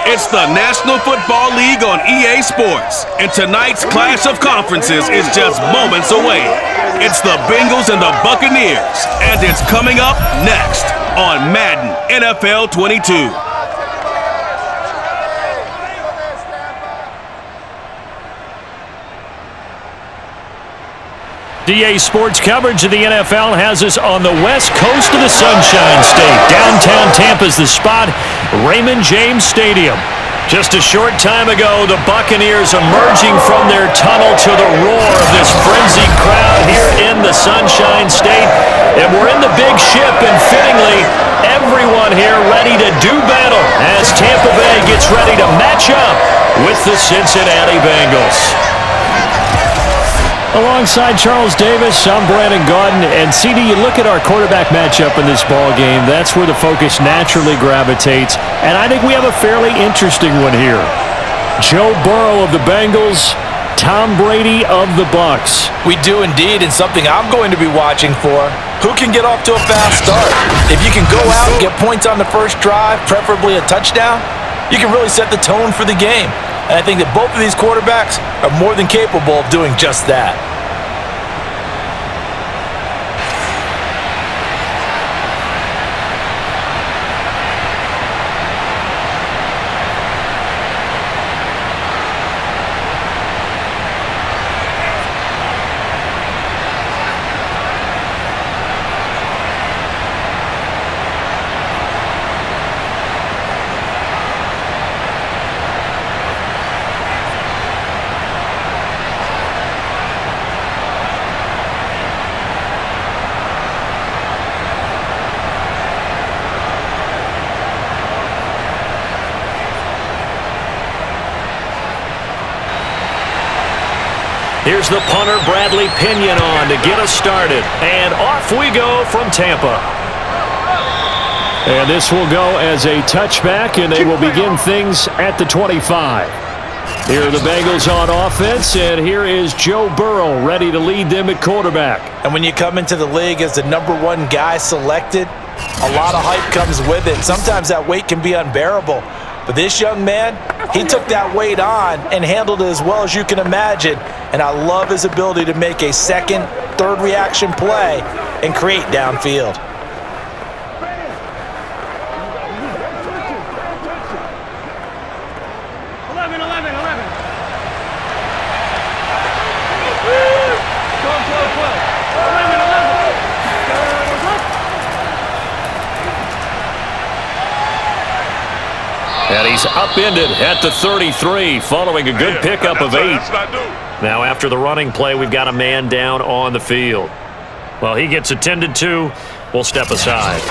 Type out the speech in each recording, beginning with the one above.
It's the National Football League on EA Sports, and tonight's clash of conferences is just moments away. It's the Bengals and the Buccaneers, and it's coming up next on Madden NFL 22. EA Sports coverage of the NFL has us on the west coast of the Sunshine State. Downtown Tampa is the spot, Raymond James Stadium. Just a short time ago, the Buccaneers emerging from their tunnel to the roar of this frenzied crowd here in the Sunshine State. And we're in the big ship, and fittingly, everyone here ready to do battle as Tampa Bay gets ready to match up with the Cincinnati Bengals. Alongside Charles Davis, I'm Brandon Gaudin, and CD, you look at our quarterback matchup in this ball game, that's where the focus naturally gravitates, and I think we have a fairly interesting one here. Joe Burrow of the Bengals, Tom Brady of the BUCS. We do indeed, and something I'm going to be watching for. Who can get off to a fast start? If you can go out and get points on the first drive, preferably a touchdown, you can really set the tone for the game. And I think that both of these quarterbacks are more than capable of doing just that. Here's the punter, Bradley Pinion, on to get us started. And off we go from Tampa. And this will go as a touchback, and they will begin things at the 25. Here are the Bengals on offense, and here is Joe Burrow ready to lead them at quarterback. And when you come into the league as the #1 guy selected, a lot of hype comes with it. Sometimes that weight can be unbearable. But this young man, he took that weight on and handled it as well as you can imagine. And I love his ability to make a second, third reaction play and create downfield. And he's upended at the 33 following a good pickup of 8. Now after the running play, we've got a man down on the field. Well, he gets attended to. We'll step aside.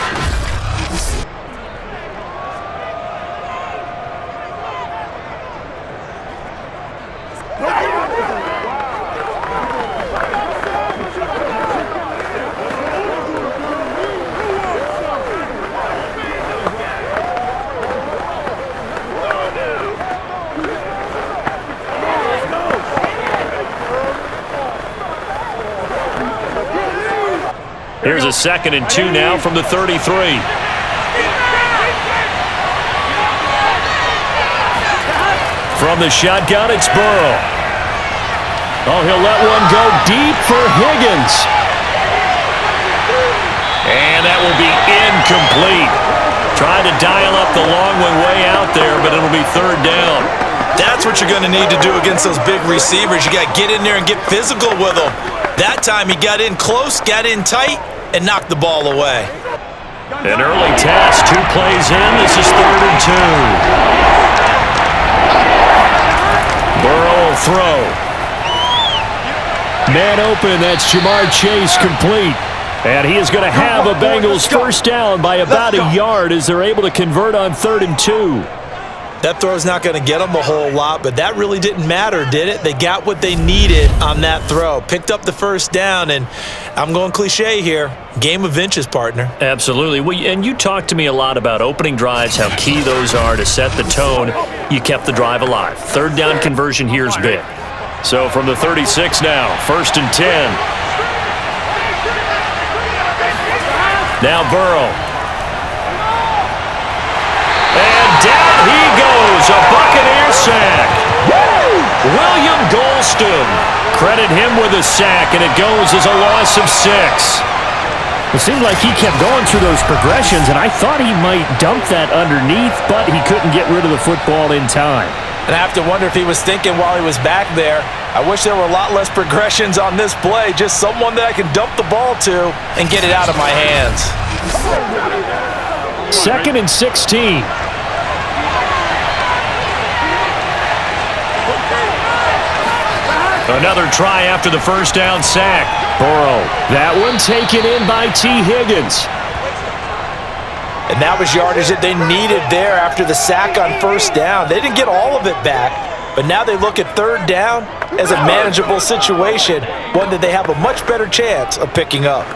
Here's a 2nd and 2 now from the 33. From the shotgun, it's Burrow. Oh, he'll let one go deep for Higgins. And that will be incomplete. Trying to dial up the long one way out there, but it'll be 3rd down. That's what you're going to need to do against those big receivers. You got to get in there and get physical with them. That time he got in close, got in tight, and knocked the ball away. An early test, 2 plays in. This is 3rd and 2. Burrow will throw. Man open, that's Jamar Chase complete. And he is going to have a Bengals first down by about a yard as they're able to convert on 3rd and 2. That throw's not going to get them a whole lot, but that really didn't matter, did it? They got what they needed on that throw. Picked up the first down, and I'm going cliche here. Game of inches, partner. Absolutely. Well, and you talked to me a lot about opening drives, how key those are to set the tone. You kept the drive alive. 3rd down conversion here is big. So from the 36 now, 1st and 10. Now Burrow. And down he goes goes. A Buccaneer sack. William Golston. Credit him with a sack, and it goes as a loss of 6. It seemed like he kept going through those progressions, and I thought he might dump that underneath, but he couldn't get rid of the football in time. And I have to wonder if he was thinking while he was back there, I wish there were a lot less progressions on this play, just someone that I can dump the ball to and get it out of my hands. 2nd and 16. Another try after the first down sack. Burrow. That one taken in by T. Higgins. And that was yardage that they needed there after the sack on first down. They didn't get all of it back, but now they look at third down as a manageable situation, one that they have a much better chance of picking up.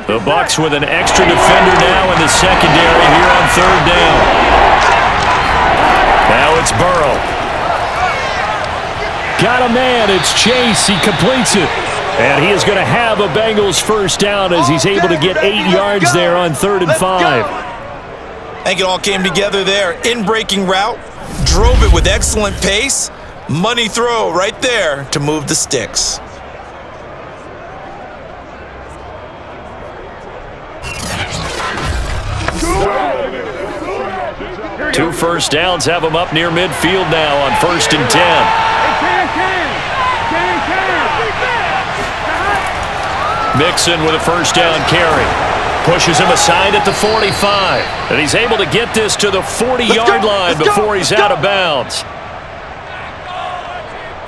The Bucs with an extra defender now in the secondary here on third down. Now it's Burrow. Got a man. It's Chase. He completes it. And he is going to have a Bengals first down as he's able to get 8 yards there on 3rd and 5. I think it all came together there. In-breaking route. Drove it with excellent pace. Money throw right there to move the sticks. 2 first downs have him up near midfield now on 1st and 10. Mixon with a first down carry. Pushes him aside at the 45. And he's able to get this to the 40-yard line before he's out of bounds.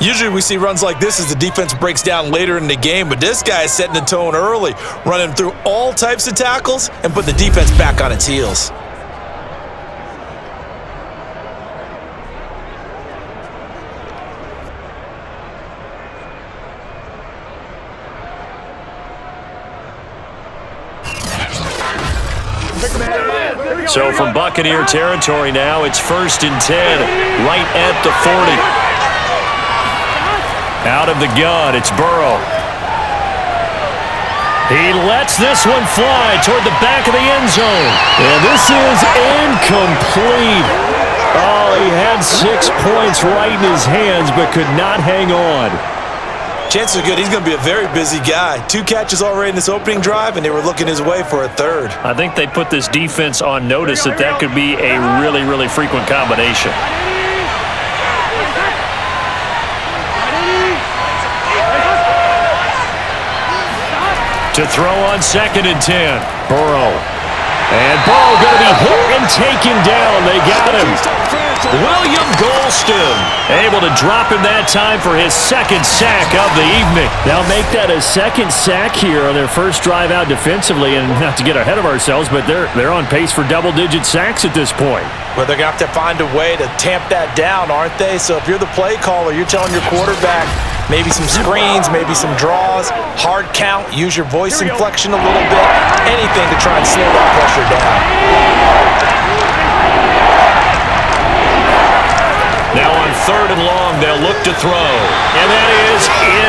Usually we see runs like this as the defense breaks down later in the game, but this guy is setting the tone early, running through all types of tackles and put the defense back on its heels. So from Buccaneer territory now, it's 1st and 10, right at the 40. Out of the gun, it's Burrow. He lets this one fly toward the back of the end zone. And this is incomplete. Oh, he had 6 points right in his hands, but could not hang on. Chances are good he's going to be a very busy guy. 2 catches already in this opening drive, and they were looking his way for a 3rd. I think they put this defense on notice that could be a really, really frequent combination. To throw on 2nd and 10. Burrow. And Burrow going to be hit and taken down. They got him. William Golston able to drop him that time for his 2nd sack of the evening. They'll make that a 2nd sack here on their first drive out defensively, and not to get ahead of ourselves, but they're on pace for double-digit sacks at this point. Well, they're going to have to find a way to tamp that down, aren't they? So if you're the play caller, you're telling your quarterback maybe some screens, maybe some draws, hard count, use your voice inflection a little bit, anything to try and slow that pressure down. Now on 3rd and long, they'll look to throw. And that is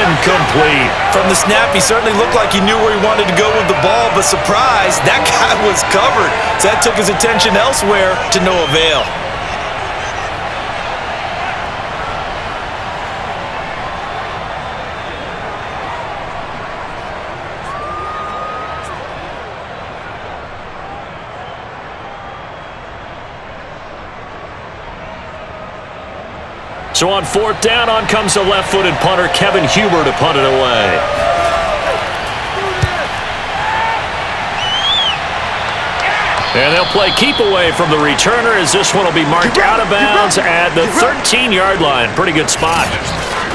incomplete. From the snap, he certainly looked like he knew where he wanted to go with the ball, but surprise, that guy was covered. So that took his attention elsewhere to no avail. So on 4th down, on comes the left-footed punter, Kevin Huber, to punt it away. And they'll play keep away from the returner as this one will be marked out of bounds at the 13-yard line. Pretty good spot.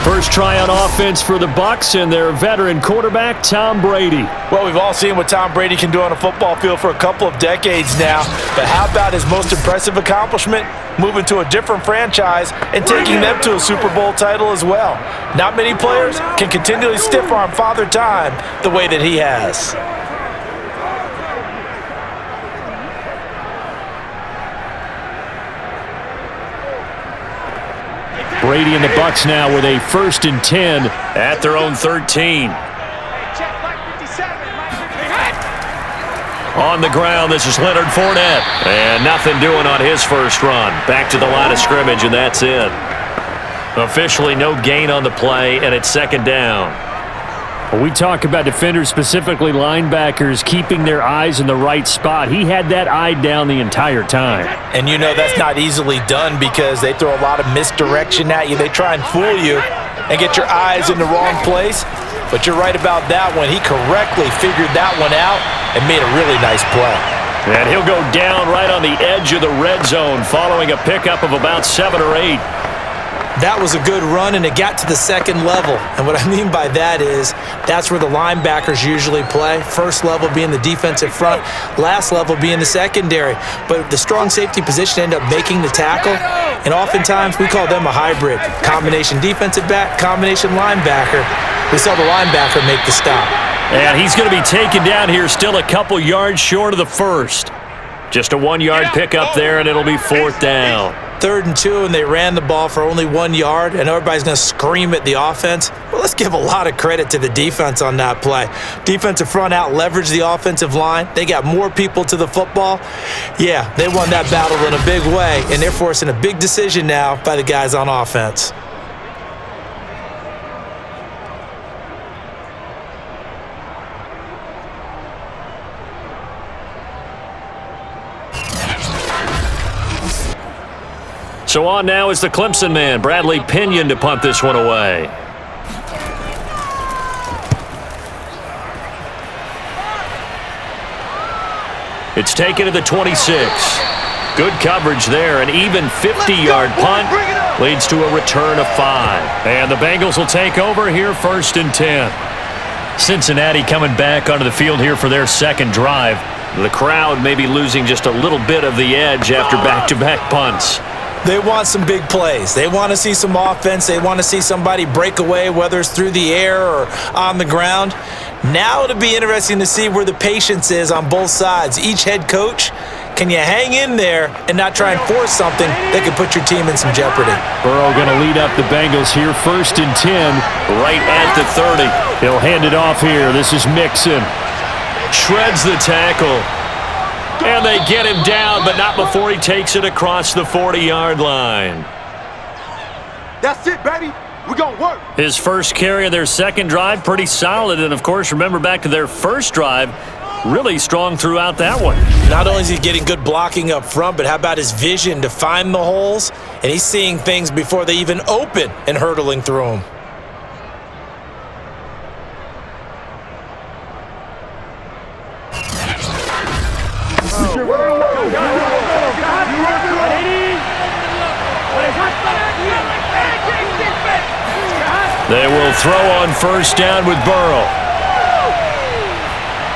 First try on offense for the Bucs and their veteran quarterback, Tom Brady. Well, we've all seen what Tom Brady can do on a football field for a couple of decades now. But how about his most impressive accomplishment? Moving to a different franchise and taking them to a Super Bowl title as well. Not many players can continually stiff-arm Father Time the way that he has. Brady and the Bucs now with a 1st and 10 at their own 13. On the ground, this is Leonard Fournette. And nothing doing on his first run. Back to the line of scrimmage, and that's it. Officially no gain on the play, and it's second down. When we talk about defenders, specifically linebackers, keeping their eyes in the right spot. He had that eye down the entire time. And you know that's not easily done because they throw a lot of misdirection at you. They try and fool you and get your eyes in the wrong place. But you're right about that one. He correctly figured that one out and made a really nice play. And he'll go down right on the edge of the red zone following a pickup of about 7 or 8. That was a good run, and it got to the second level. And what I mean by that is that's where the linebackers usually play. First level being the defensive front, last level being the secondary. But the strong safety position ended up making the tackle, and oftentimes we call them a hybrid. Combination defensive back, combination linebacker. We saw the linebacker make the stop. And he's going to be taken down here still a couple yards short of the first. Just a 1-yard pickup there, and it'll be 4th down. 3rd and 2, and they ran the ball for only 1 yard, and everybody's going to scream at the offense. Well, let's give a lot of credit to the defense on that play. Defensive front out leveraged the offensive line. They got more people to the football. Yeah, they won that battle in a big way, and they're forcing a big decision now by the guys on offense. So on now is the Clemson man, Bradley Pinion, to punt this one away. It's taken to the 26. Good coverage there. An even 50-yard punt leads to a return of 5. And the Bengals will take over here 1st and 10. Cincinnati coming back onto the field here for their second drive. The crowd may be losing just a little bit of the edge after back-to-back punts. They want some big plays. They want to see some offense. They want to see somebody break away, whether it's through the air or on the ground. Now it'll be interesting to see where the patience is on both sides. Each head coach, can you hang in there and not try and force something that could put your team in some jeopardy? Burrow going to lead up the Bengals here, 1st and 10. Right at the 30. He'll hand it off here. This is Mixon. Shreds the tackle. And they get him down, but not before he takes it across the 40-yard line. That's it, baby. We're going to work. His first carry of their second drive, pretty solid. And, of course, remember back to their first drive, really strong throughout that one. Not only is he getting good blocking up front, but how about his vision to find the holes? And he's seeing things before they even open and hurdling through them. They will throw on 1st down with Burrow.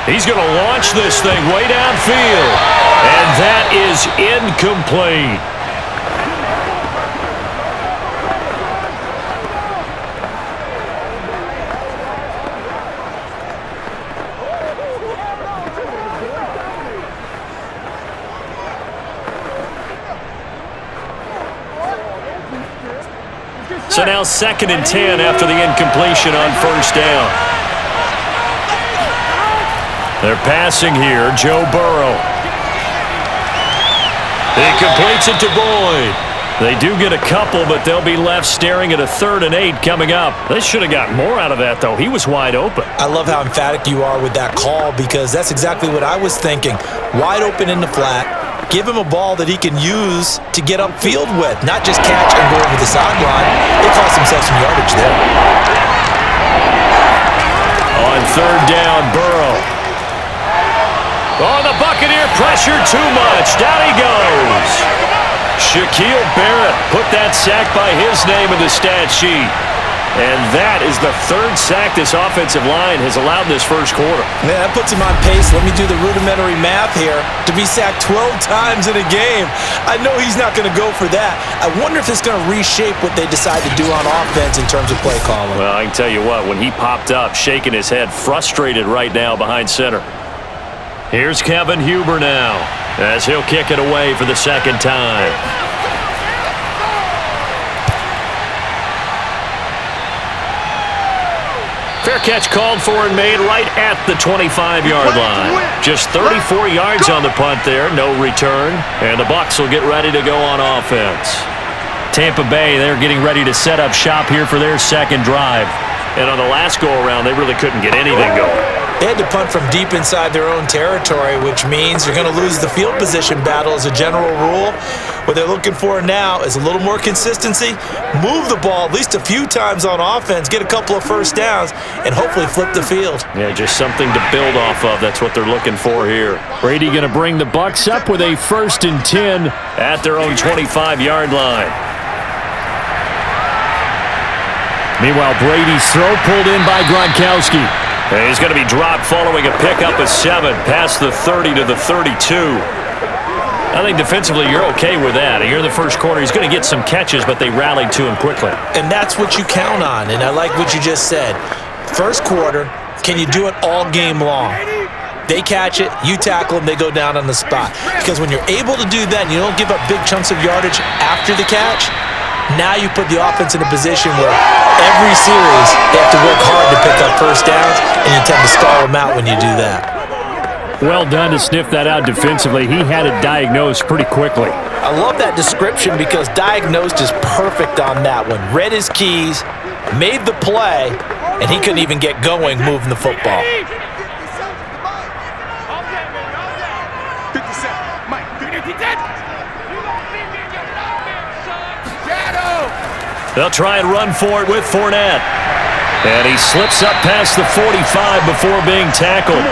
He's going to launch this thing way downfield. And that is incomplete. So now 2nd and 10 after the incompletion on 1st down. They're passing here, Joe Burrow. He completes it to Boyd. They do get a couple, but they'll be left staring at a 3rd and 8 coming up. They should have got more out of that, though. He was wide open. I love how emphatic you are with that call because that's exactly what I was thinking. Wide open in the flat. Give him a ball that he can use to get upfield with, not just catch and go over the sideline. They cost themselves some yardage there. On 3rd down, Burrow. Oh, the Buccaneer pressure too much. Down he goes. Shaquille Barrett put that sack by his name in the stat sheet. And that is the 3rd sack this offensive line has allowed this first quarter. Man, that puts him on pace. Let me do the rudimentary math here. To be sacked 12 times in a game. I know he's not going to go for that. I wonder if it's going to reshape what they decide to do on offense in terms of play calling. Well, I can tell you what, when he popped up, shaking his head, frustrated right now behind center. Here's Kevin Huber now, as he'll kick it away for the 2nd time. Fair catch called for and made right at the 25-yard line. Just 34 yards on the punt there, no return. And the Bucs will get ready to go on offense. Tampa Bay, they're getting ready to set up shop here for their second drive. And on the last go-around, they really couldn't get anything going. They had to punt from deep inside their own territory, which means you're going to lose the field position battle as a general rule. What they're looking for now is a little more consistency, move the ball at least a few times on offense, get a couple of first downs, and hopefully flip the field. Yeah, just something to build off of. That's what they're looking for here. Brady going to bring the Bucs up with a 1st and 10 at their own 25-yard line. Meanwhile, Brady's throw pulled in by Gronkowski. And he's going to be dropped following a pickup of 7 past the 30 to the 32. I think defensively you're okay with that. Here in the first quarter, he's going to get some catches, but they rallied to him quickly. And that's what you count on, and I like what you just said. First quarter, can you do it all game long? They catch it, you tackle them, they go down on the spot. Because when you're able to do that and you don't give up big chunks of yardage after the catch, now you put the offense in a position where every series they have to work hard to pick up first downs, and you tend to stall them out when you do that. Well done to sniff that out defensively. He had it diagnosed pretty quickly. I love that description because diagnosed is perfect on that one. Read his keys, made the play, and he couldn't even get going moving the football. They'll try and run for it with Fournette. And he slips up past the 45 before being tackled.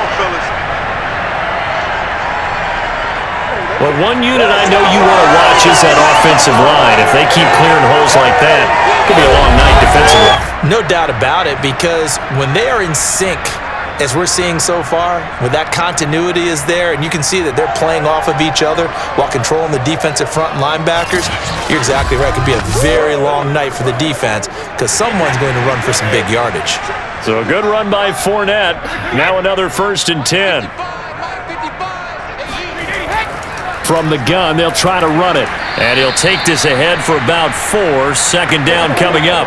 Well, one unit I know you want to watch is that offensive line. If they keep clearing holes like that, it could be a long night defensively. No doubt about it, because when they are in sync, as we're seeing so far, when that continuity is there, and you can see that they're playing off of each other while controlling the defensive front and linebackers, you're exactly right. It could be a very long night for the defense because someone's going to run for some big yardage. So a good run by Fournette. Now another 1st and 10. From the gun, they'll try to run it. And he'll take this ahead for about 4. Second down coming up.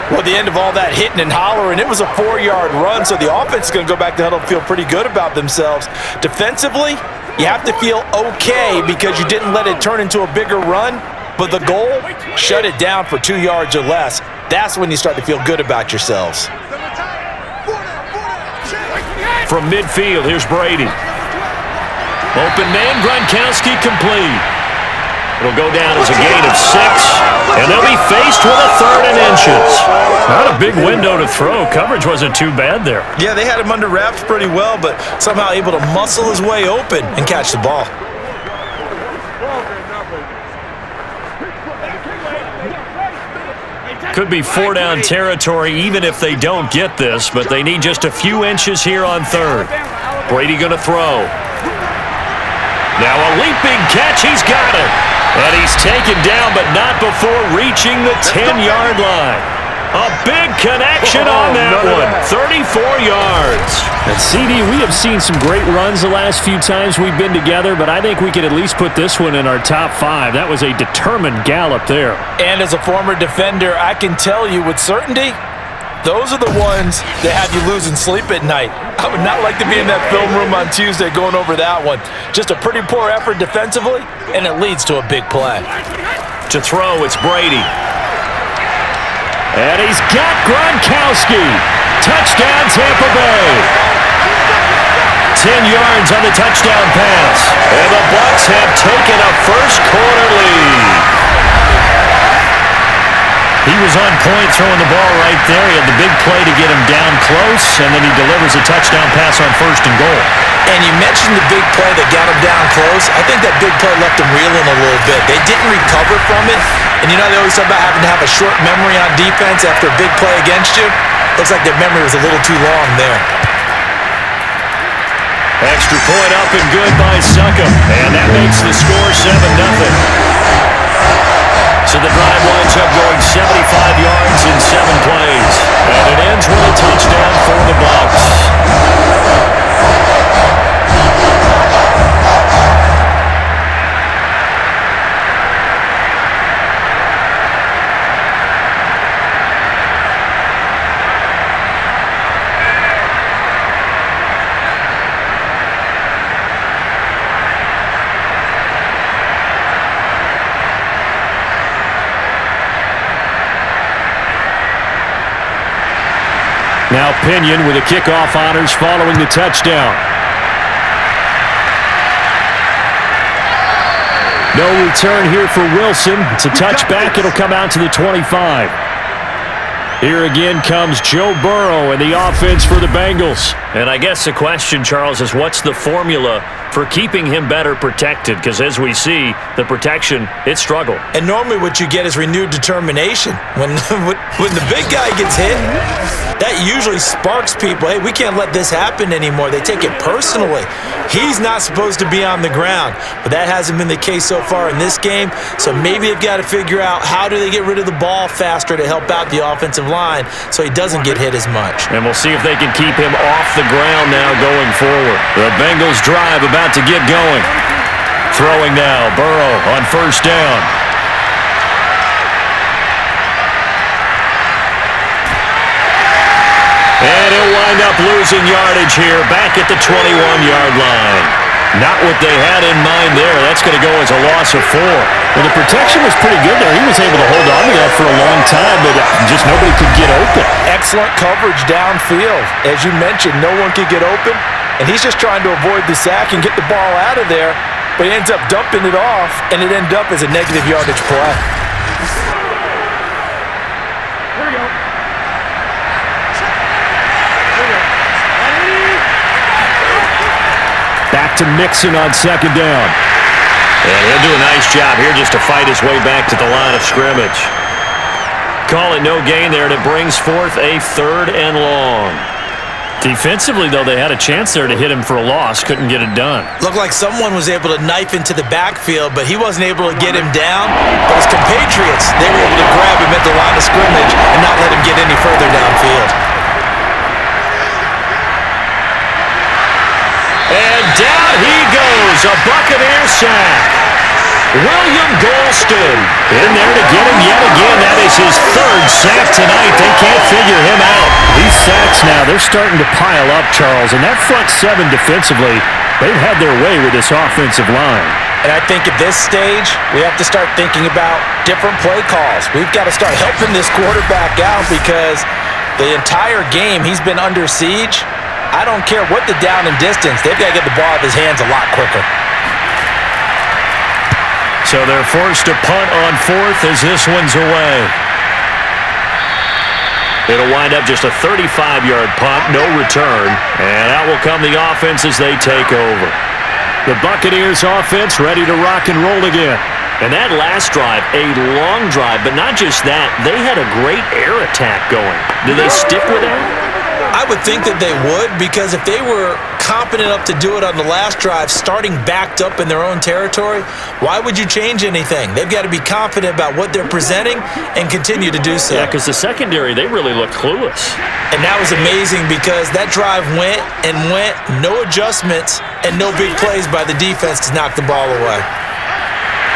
Well, at the end of all that hitting and hollering, it was a 4-yard run, so the offense is going to go back to huddle and feel pretty good about themselves. Defensively, you have to feel okay because you didn't let it turn into a bigger run, but the goal, shut it down for 2 yards or less. That's when you start to feel good about yourselves. From midfield, here's Brady. Open man, Gronkowski complete. It'll go down as a gain of 6, and they'll be faced with a 3rd and inches. Not a big window to throw. Coverage wasn't too bad there. Yeah, they had him under wraps pretty well, but somehow able to muscle his way open and catch the ball. Could be 4-down territory even if they don't get this, but they need just a few inches here on 3rd. Brady going to throw. Now a leaping catch, he's got it. And he's taken down, but not before reaching the 10-yard line. A big connection on that one. 34 yards. And CD, we have seen some great runs the last few times we've been together, but I think we could at least put this one in our top 5. That was a determined gallop there. And as a former defender, I can tell you with certainty, those are the ones that have you losing sleep at night. I would not like to be in that film room on Tuesday going over that one. Just a pretty poor effort defensively, and it leads to a big play. To throw, it's Brady. And he's got Gronkowski. Touchdown, Tampa Bay. 10 yards on the touchdown pass. And the Bucs have taken a first-quarter lead. He was on point throwing the ball right there. He had the big play to get him down close, and then he delivers a touchdown pass on 1st and goal. And you mentioned the big play that got him down close. I think that big play left him reeling a little bit. They didn't recover from it. And you know they always talk about having to have a short memory on defense after a big play against you. Looks like their memory was a little too long there. Extra point up and good by Suckham. And that makes the score 7-0. So the drive winds up going 75 yards in 7 plays. And it ends with a touchdown for the Bucs. Now Pinion with the kickoff honors following the touchdown. No return here for Wilson. It's a touchback. It'll come out to the 25. Here again comes Joe Burrow and the offense for the Bengals. And I guess the question, Charles, is what's the formula for keeping him better protected? Because as we see, the protection, it struggled. And normally what you get is renewed determination. When the big guy gets hit, that usually sparks people. Hey, we can't let this happen anymore. They take it personally. He's not supposed to be on the ground, but that hasn't been the case so far in this game. So maybe they've got to figure out how do they get rid of the ball faster to help out the offensive line so he doesn't get hit as much. And we'll see if they can keep him off the ground now going forward. The Bengals drive about to get going. Throwing now, Burrow on first down. And he'll wind up losing yardage here back at the 21-yard line. Not what they had in mind there. That's going to go as a loss of 4. Well, the protection was pretty good there. He was able to hold on to that for a long time, but just nobody could get open. Excellent coverage downfield. As you mentioned, no one could get open, and he's just trying to avoid the sack and get the ball out of there, but he ends up dumping it off, and it ended up as a negative yardage play. Back to Mixon on second down. And he'll do a nice job here just to fight his way back to the line of scrimmage. Call it no gain there, and it brings forth a 3rd and long. Defensively, though, they had a chance there to hit him for a loss. Couldn't get it done. Looked like someone was able to knife into the backfield, but he wasn't able to get him down. But his compatriots, they were able to grab him at the line of scrimmage and not let him get any further downfield. And down he goes, a Buccaneer sack. William Golston in there to get him yet again. That is his 3rd sack tonight. They can't figure him out. These sacks now, they're starting to pile up, Charles. And that front 7 defensively, they've had their way with this offensive line. And I think at this stage, we have to start thinking about different play calls. We've got to start helping this quarterback out because the entire game he's been under siege. I don't care what the down and distance. They've got to get the ball out of his hands a lot quicker. So they're forced to punt on 4th as this one's away. It'll wind up just a 35-yard punt, no return. And out will come the offense as they take over. The Buccaneers offense ready to rock and roll again. And that last drive, a long drive, but not just that. They had a great air attack going. Do they stick with that? I would think that they would, because if they were competent enough to do it on the last drive, starting backed up in their own territory, why would you change anything? They've got to be confident about what they're presenting and continue to do so. Yeah, because the secondary, they really looked clueless. And that was amazing because that drive went, no adjustments, and no big plays by the defense to knock the ball away.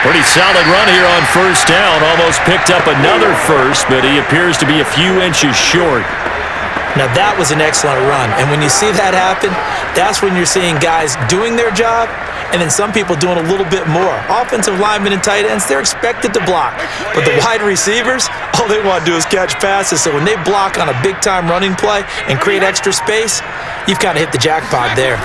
Pretty solid run here on first down. Almost picked up another first, but he appears to be a few inches short. Now, that was an excellent run. And when you see that happen, that's when you're seeing guys doing their job and then some people doing a little bit more. Offensive linemen and tight ends, they're expected to block. But the wide receivers, all they want to do is catch passes. So when they block on a big-time running play and create extra space, you've kind of hit the jackpot there.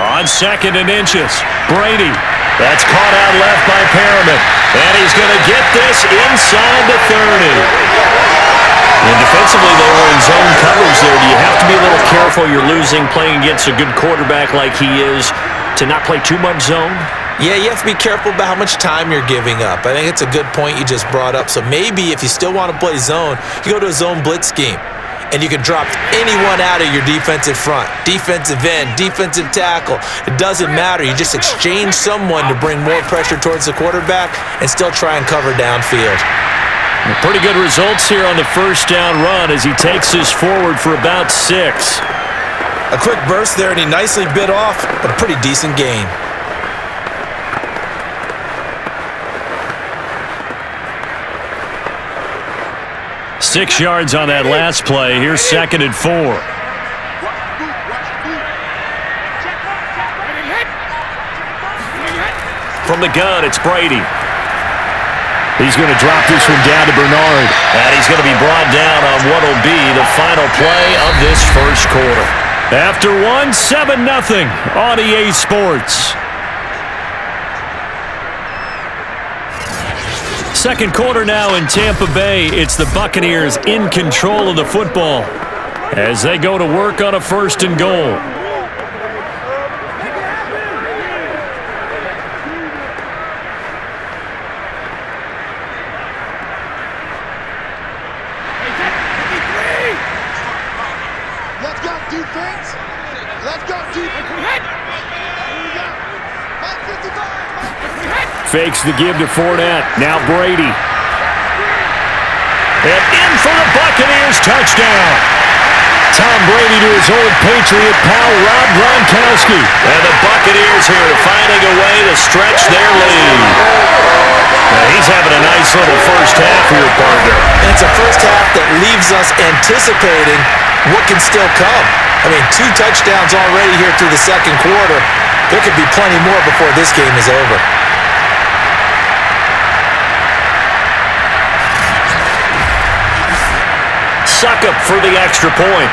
On 2nd and inches, Brady. That's caught out left by Perriman. And he's going to get this inside the 30. And defensively, they were in zone coverage there. Do you have to be a little careful? You're losing, playing against a good quarterback like he is, to not play too much zone? Yeah, you have to be careful about how much time you're giving up. I think it's a good point you just brought up. So maybe if you still want to play zone, you go to a zone blitz scheme. And you can drop anyone out of your defensive front, defensive end, defensive tackle. It doesn't matter. You just exchange someone to bring more pressure towards the quarterback and still try and cover downfield. Pretty good results here on the first down run as he takes this forward for about 6. A quick burst there, and he nicely bit off a pretty decent gain. Six yards on that last play. Here's 2nd and 4. From the gun, it's Brady. He's going to drop this one down to Bernard. And he's going to be brought down on what will be the final play of this first quarter. After one, 7-0 on EA Sports. Second quarter now in Tampa Bay. It's the Buccaneers in control of the football as they go to work on a 1st and goal. Let's go, defense. Let's go, defense. Here we go. Mike 55. Fakes the give to Fournette. Now Brady. And in for the Buccaneers touchdown. Tom Brady to his old Patriot pal, Rob Gronkowski. And the Buccaneers here finding a way to stretch their lead. Now he's having a nice little first half here, partner. And it's a first half that leaves us anticipating what can still come. I mean, 2 touchdowns already here through the second quarter. There could be plenty more before this game is over. Suck up for the extra point.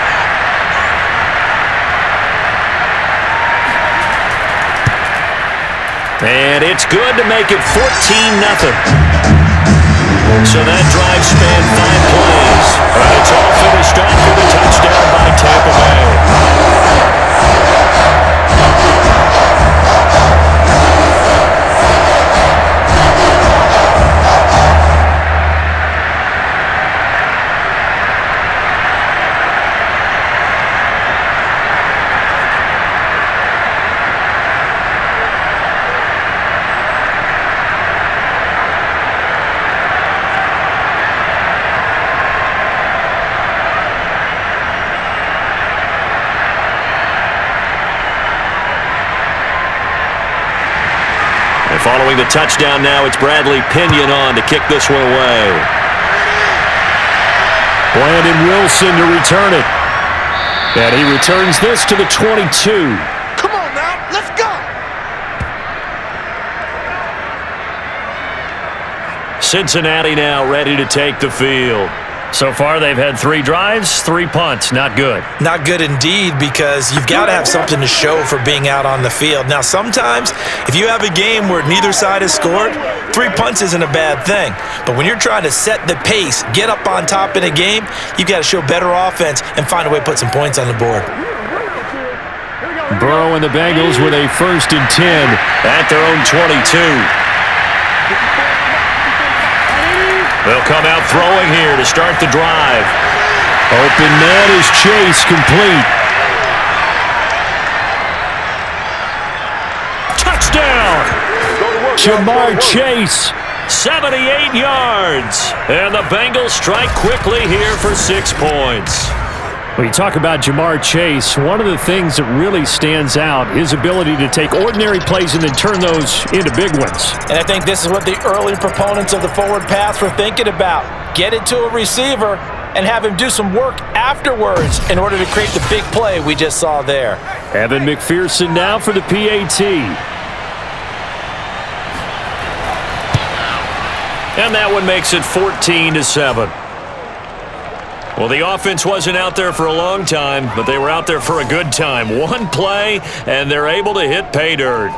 And it's good to make it 14-0. So that drive spanned 5 plays. And it's all finished off with a touchdown by Tampa Bay. Following the touchdown now, it's Bradley Pinion on to kick this one away. Brandon Wilson to return it. And he returns this to the 22. Come on now, let's go. Cincinnati now ready to take the field. So far, they've had 3 drives, 3 punts. Not good. Not good indeed, because you've got to have something to show for being out on the field. Now, sometimes, if you have a game where neither side has scored, 3 punts isn't a bad thing. But when you're trying to set the pace, get up on top in a game, you've got to show better offense and find a way to put some points on the board. Burrow and the Bengals with a 1st and 10 at their own 22. They'll come out throwing here to start the drive. Open man is Chase, complete. Touchdown! Jamar Chase. 78 yards. And the Bengals strike quickly here for 6 points. When you talk about Jamar Chase, one of the things that really stands out, his ability to take ordinary plays and then turn those into big ones. And I think this is what the early proponents of the forward pass were thinking about. Get it to a receiver and have him do some work afterwards in order to create the big play we just saw there. Evan McPherson now for the PAT. And that one makes it 14-7. Well, the offense wasn't out there for a long time, but they were out there for a good time. 1 play, and they're able to hit pay dirt.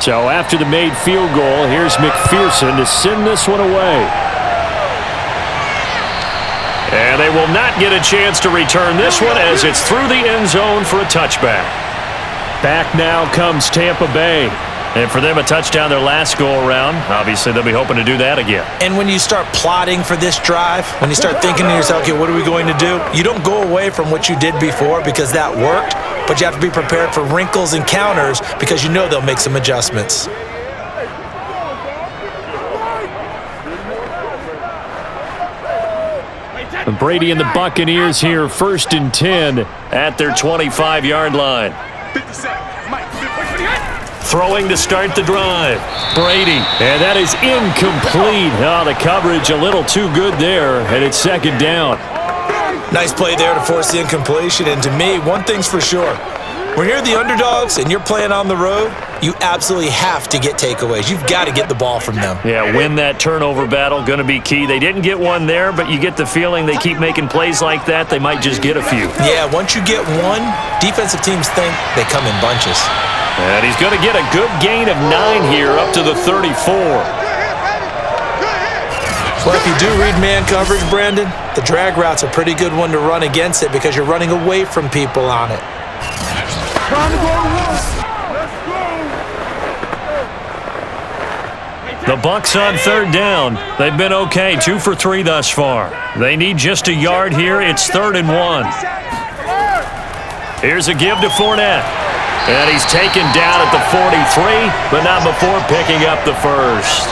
So after the made field goal, here's McPherson to send this one away. And they will not get a chance to return this one as it's through the end zone for a touchback. Back now comes Tampa Bay. And for them, a touchdown their last go-around. Obviously, they'll be hoping to do that again. And when you start plotting for this drive, when you start thinking to yourself, okay, what are we going to do? You don't go away from what you did before because that worked, but you have to be prepared for wrinkles and counters because you know they'll make some adjustments. Brady and the Buccaneers here, 1st and 10 at their 25-yard line. Throwing to start the drive. Brady, and that is incomplete. Oh, the coverage a little too good there, and it's 2nd down. Nice play there to force the incompletion, and to me, one thing's for sure. When you're the underdogs and you're playing on the road, you absolutely have to get takeaways. You've got to get the ball from them. Yeah, win that turnover battle, going to be key. They didn't get one there, but you get the feeling they keep making plays like that, they might just get a few. Yeah, once you get one, defensive teams think they come in bunches. And he's going to get a good gain of 9 here, up to the 34. Well, if you do read man coverage, Brandon, the drag route's a pretty good one to run against it because you're running away from people on it. The Bucs on 3rd down. They've been okay, 2 for 3 thus far. They need just a yard here. It's 3rd and 1. Here's a give to Fournette. And he's taken down at the 43, but not before picking up the first.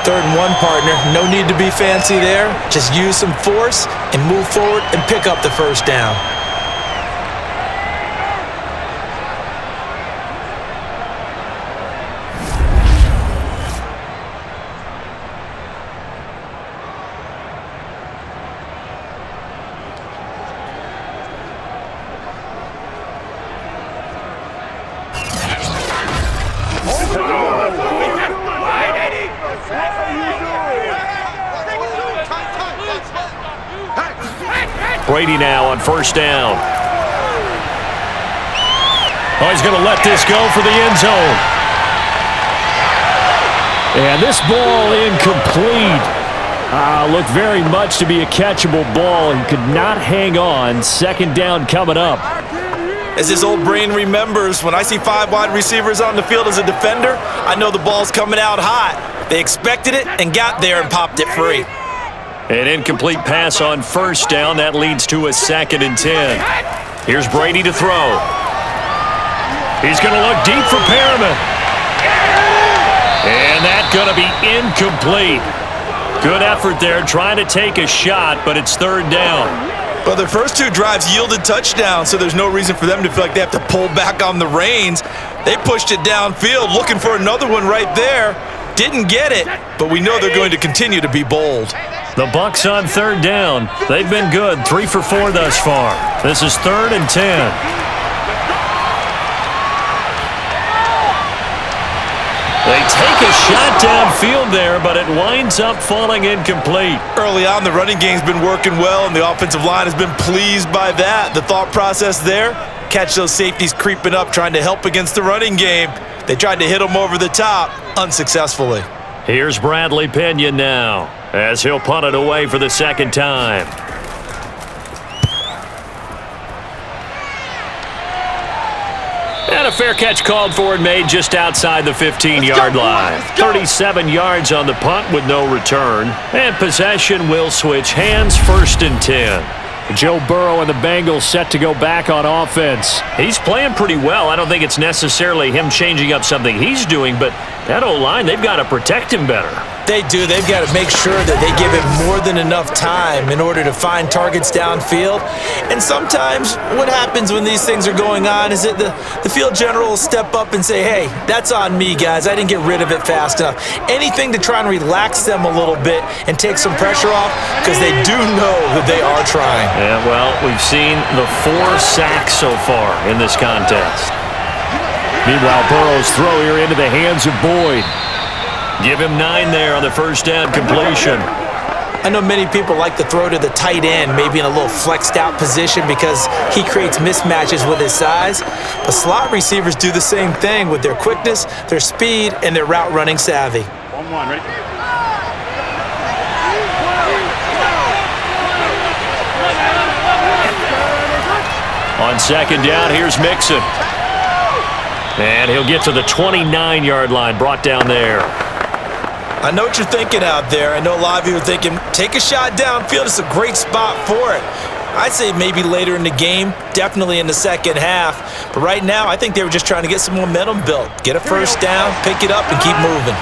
3rd and 1, partner. No need to be fancy there. Just use some force and move forward and pick up the first down. Brady now on 1st down. Oh, he's going to let this go for the end zone. And this ball incomplete. Looked very much to be a catchable ball. He could not hang on. 2nd down coming up. As his old brain remembers, when I see 5 wide receivers on the field as a defender, I know the ball's coming out hot. They expected it and got there and popped it free. An incomplete pass on 1st down. That leads to a 2nd and 10. Here's Brady to throw. He's going to look deep for Perriman. And that's going to be incomplete. Good effort there trying to take a shot, but it's 3rd down. Well, their first 2 drives yielded touchdowns, so there's no reason for them to feel like they have to pull back on the reins. They pushed it downfield, looking for another one right there. Didn't get it, but we know they're going to continue to be bold. The Bucs on 3rd down. They've been good, 3 for 4 thus far. This is 3rd and 10. They take a shot downfield there, but it winds up falling incomplete. Early on, the running game's been working well, and the offensive line has been pleased by that. The thought process there, catch those safeties creeping up, trying to help against the running game. They tried to hit them over the top, unsuccessfully. Here's Bradley Pinion now, as he'll punt it away for the 2nd time. And a fair catch called for and made just outside the 15-yard line. 37 yards on the punt with no return. And possession will switch hands, 1st and 10. Joe Burrow and the Bengals set to go back on offense. He's playing pretty well. I don't think it's necessarily him changing up something he's doing, but that O-line, they've got to protect him better. They do. They've got to make sure that they give him more than enough time in order to find targets downfield. And sometimes what happens when these things are going on is that the field general will step up and say, hey, that's on me, guys. I didn't get rid of it fast enough. Anything to try and relax them a little bit and take some pressure off, because they do know that they are trying. Yeah, well, we've seen the 4 sacks so far in this contest. Meanwhile, Burrow's throw here into the hands of Boyd. Give him 9 there on the 1st down completion. I know many people like to throw to the tight end, maybe in a little flexed out position because he creates mismatches with his size. But slot receivers do the same thing with their quickness, their speed, and their route running savvy. 1-1, ready? On 2nd down, here's Mixon. And he'll get to the 29-yard line, brought down there. I know what you're thinking out there. I know a lot of you are thinking, take a shot downfield. It's a great spot for it. I'd say maybe later in the game, definitely in the 2nd half. But right now, I think they were just trying to get some momentum built. Get a first down, pick it up, and keep moving.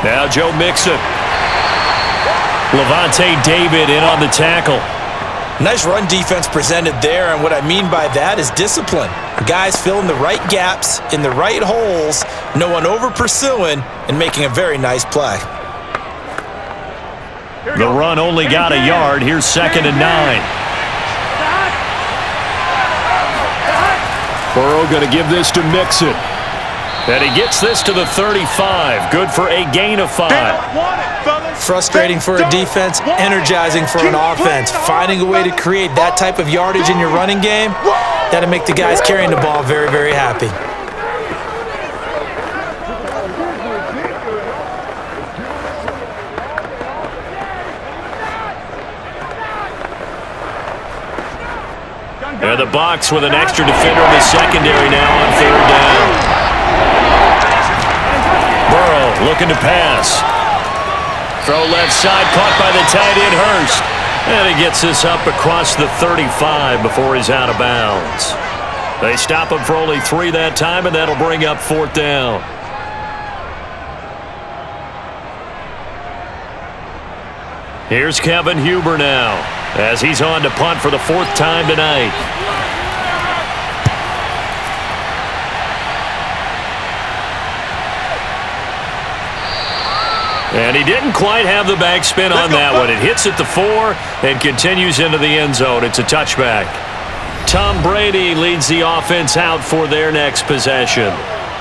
Now Joe Mixon. Levante David in on the tackle. Nice run defense presented there, and what I mean by that is discipline. Guys filling the right gaps in the right holes, no one over-pursuing, and making a very nice play. The run only got a yard. Here's 2nd and 9. Burrow going to give this to Mixon. And he gets this to the 35. Good for a gain of 5. Frustrating for a defense, energizing for an offense. Finding a way to create that type of yardage in your running game, that'll make the guys carrying the ball very, very happy. And the Bucs with an extra defender in the secondary now on 3rd down. Burrow looking to pass. Throw left side, caught by the tight end Hurst. And he gets this up across the 35 before he's out of bounds. They stop him for only 3 that time, and that'll bring up 4th down. Here's Kevin Huber now, as he's on to punt for the 4th time tonight. And he didn't quite have the backspin on that one. It hits at the 4 and continues into the end zone. It's a touchback. Tom Brady leads the offense out for their next possession.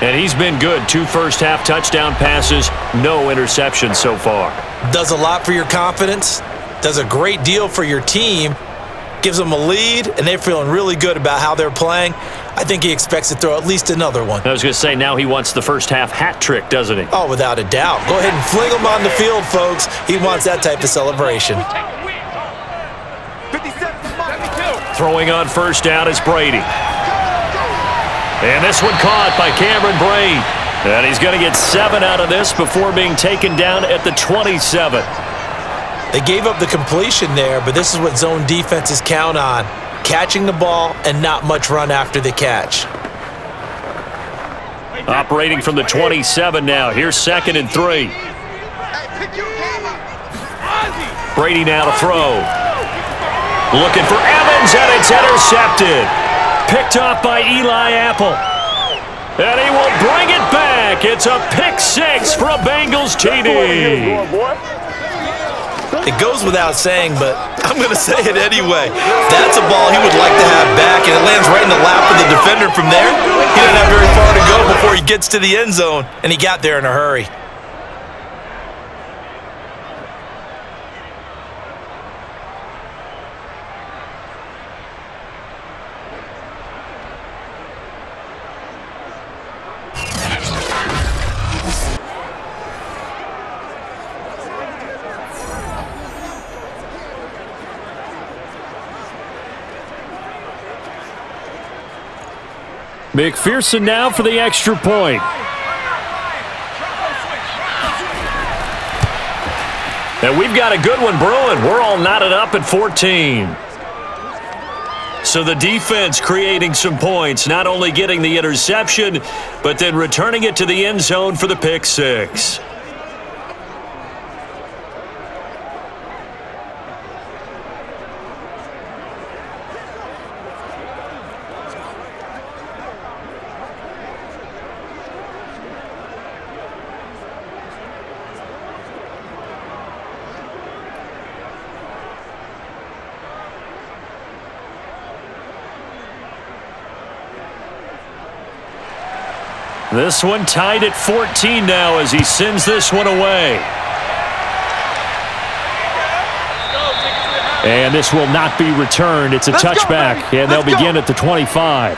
And he's been good. 2 first-half touchdown passes, no interceptions so far. Does a lot for your confidence, does a great deal for your team, gives them a lead, and they're feeling really good about how they're playing. I think he expects to throw at least another one. I was going to say, now he wants the first-half hat trick, doesn't he? Oh, without a doubt. Go ahead and fling him on the field, folks. He wants that type of celebration. Throwing on 1st down is Brady. And this one caught by Cameron Brate. And he's going to get 7 out of this before being taken down at the 27. They gave up the completion there, but this is what zone defenses count on. Catching the ball and not much run after the catch. Operating from the 27 now. Here's 2nd and 3. Brady now to throw. Looking for Evans, and it's intercepted. Picked off by Eli Apple. And he will bring it back. It's a pick 6 for a Bengals TD. It goes without saying, but I'm going to say it anyway. That's a ball he would like to have back, and it lands right in the lap of the defender from there. He didn't have very far to go before he gets to the end zone, and he got there in a hurry. McPherson now for the extra point. And we've got a good one brewing. We're all knotted up at 14. So the defense creating some points, not only getting the interception, but then returning it to the end zone for the pick 6. This one tied at 14 now as he sends this one away. And this will not be returned. It's a touchback, and they'll begin at the 25.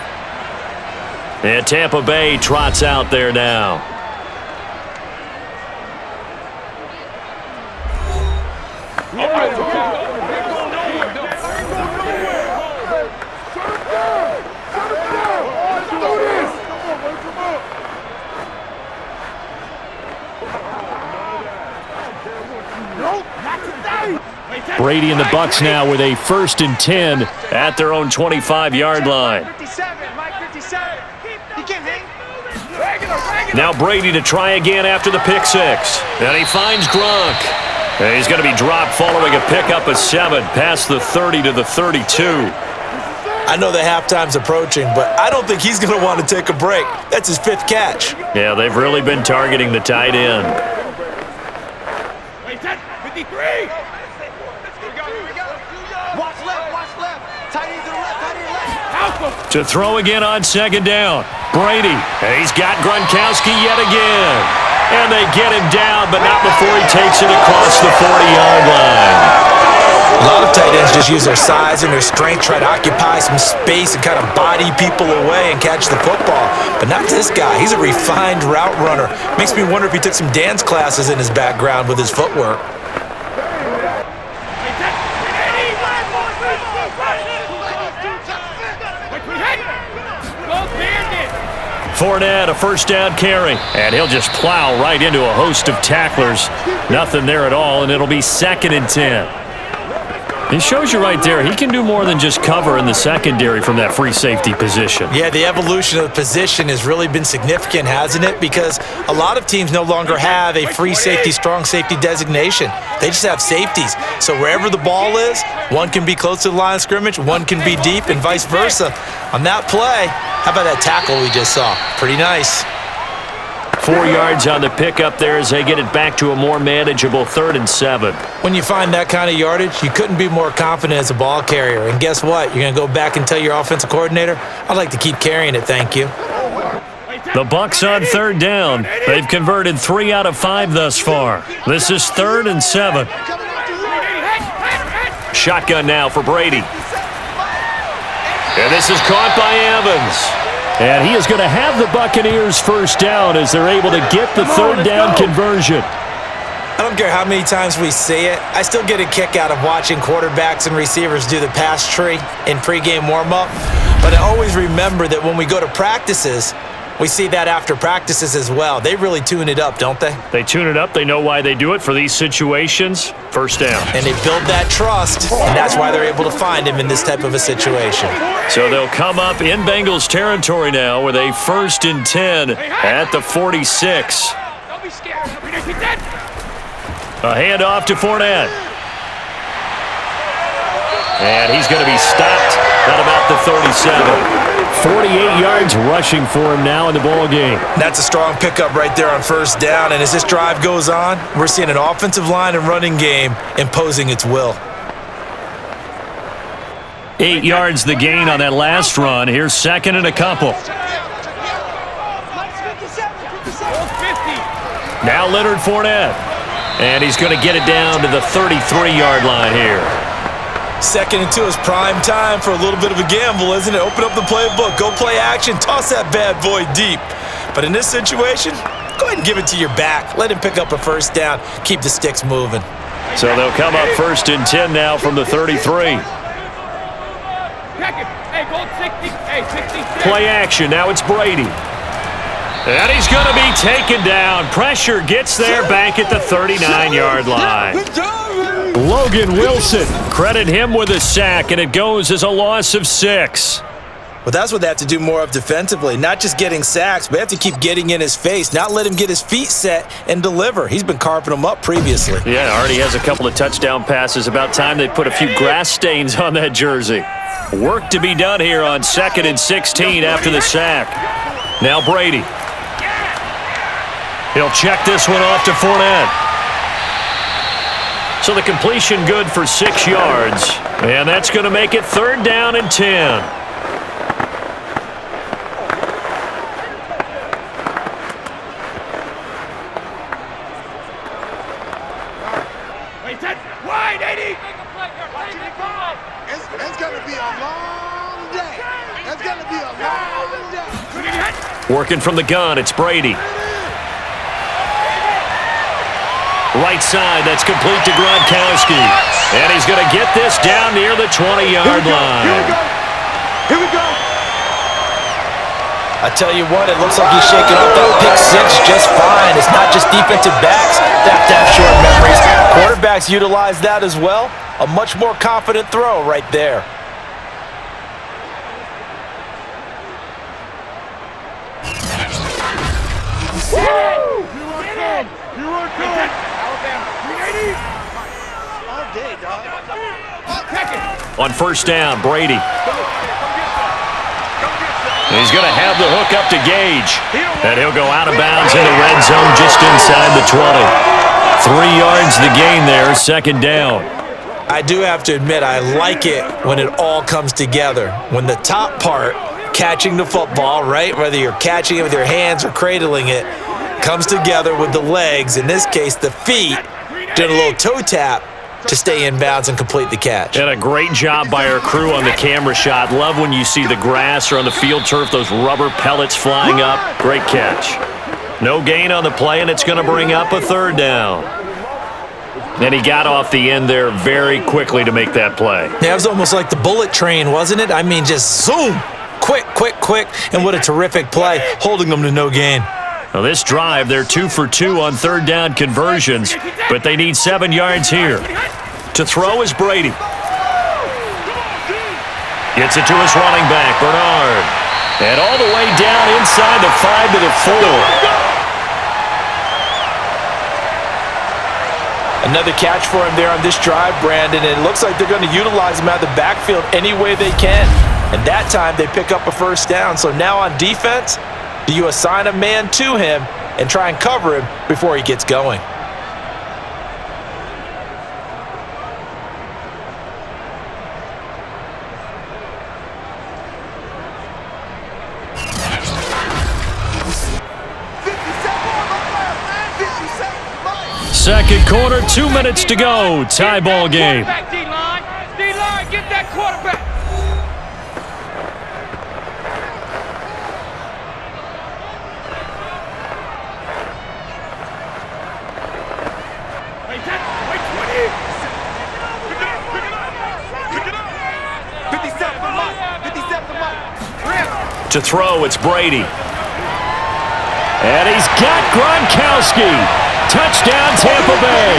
And Tampa Bay trots out there now. Brady and the Bucs now with a 1st and 10 at their own 25-yard line. 57, Mike 57. He can hang. Now Brady to try again after the pick six. And he finds Gronk. And he's going to be dropped following a pickup of 7 past the 30 to the 32. I know the halftime's approaching, but I don't think he's going to want to take a break. That's his 5th catch. Yeah, they've really been targeting the tight end. Wait, 53. Watch left. Tight end to the left, To throw again on second down. Brady, and he's got Gronkowski yet again. And they get him down, but not before he takes it across the 40-yard line. A lot of tight ends just use their size and their strength, try to occupy some space and kind of body people away and catch the football. But not this guy. He's a refined route runner. Makes me wonder if he took some dance classes in his background with his footwork. Fournette, a first down carry, and he'll just plow right into a host of tacklers. Nothing there at all, and it'll be 2nd and 10. It shows you right there, he can do more than just cover in the secondary from that free safety position. Yeah, the evolution of the position has really been significant, hasn't it? Because a lot of teams no longer have a free safety, strong safety designation. They just have safeties. So wherever the ball is, one can be close to the line of scrimmage, one can be deep, and vice versa. On that play, how about that tackle we just saw? Pretty nice. 4 yards on the pickup there as they get it back to a more manageable 3rd and 7. When you find that kind of yardage, you couldn't be more confident as a ball carrier. And guess what? You're going to go back and tell your offensive coordinator, I'd like to keep carrying it, thank you. The Bucs on 3rd down. They've converted 3 out of 5 thus far. This is 3rd and 7. Shotgun now for Brady. And this is caught by Evans. And he is going to have the Buccaneers first down as they're able to get the 3rd down conversion. I don't care how many times we say it, I still get a kick out of watching quarterbacks and receivers do the pass tree in pregame warm-up. But I always remember that when we go to practices, we see that after practices as well. They really tune it up, don't they? They tune it up. They know why they do it for these situations. First down. And they build that trust, and that's why they're able to find him in this type of a situation. So they'll come up in Bengals territory now with a 1st and 10 at the 46. Don't be scared. A handoff to Fournette. And he's going to be stopped at about the 37. 48 yards rushing for him now in the ball game. That's a strong pickup right there on first down. And as this drive goes on, we're seeing an offensive line and running game imposing its will. 8 yards the gain on that last run. Here's 2nd and a couple. Now Leonard Fournette. And he's going to get it down to the 33-yard line here. 2nd and 2 is prime time for a little bit of a gamble, isn't it? Open up the playbook, go play action, toss that bad boy deep. But in this situation, go ahead and give it to your back. Let him pick up a first down. Keep the sticks moving. So they'll come up 1st and 10 now from the 33. Play action. Now it's Brady. And he's going to be taken down. Pressure gets there back at the 39-yard line. Logan Wilson, credit him with a sack, and it goes as a loss of 6. Well, that's what they have to do more of defensively. Not just getting sacks, but they have to keep getting in his face, not let him get his feet set and deliver. He's been carving them up previously. Yeah, already has a couple of touchdown passes. About time they put a few grass stains on that jersey. Work to be done here on 2nd and 16 after the sack. Now Brady. He'll check this one off to Fournette. So the completion good for 6 yards. And that's going to make it 3rd down and 10. Wide, 80. It's going to be a long day. It's going to be a long day. Working from the gun, it's Brady. Right side, that's complete to Gronkowski. And he's going to get this down near the 20-yard line. Here we go. I tell you what, it looks like he's shaking off that pick six just fine. It's not just defensive backs that have short memories. Quarterbacks utilize that as well. A much more confident throw right there. On first down, Brady. He's going to have the hook up to Gage. And he'll go out of bounds in the red zone just inside the 20. 3 yards the gain there, second down. I do have to admit, I like it when it all comes together. When the top part, catching the football, right, whether you're catching it with your hands or cradling it, comes together with the legs, in this case the feet, doing a little toe tap to stay in bounds and complete the catch. And a great job by our crew on the camera shot. Love when you see the grass or on the field turf, those rubber pellets flying up. Great catch. No gain on the play, and it's going to bring up a third down. And he got off the end there very quickly to make that play. Yeah, it was almost like the bullet train, wasn't it? I mean, just zoom, quick, and what a terrific play, holding them to no gain. Now this drive, they're 2 for 2 on third down conversions, but they need 7 yards here. To throw is Brady. Gets it to his running back, Bernard. And all the way down inside the 5 to the 4. Another catch for him there on this drive, Brandon, and it looks like they're going to utilize him out of the backfield any way they can. And that time they pick up a first down. So now on defense, do you assign a man to him and try and cover him before he gets going? Second quarter, 2 minutes to go. Tie ball game. D-line, get that quarterback. To throw, it's Brady. And he's got Gronkowski. Touchdown, Tampa Bay.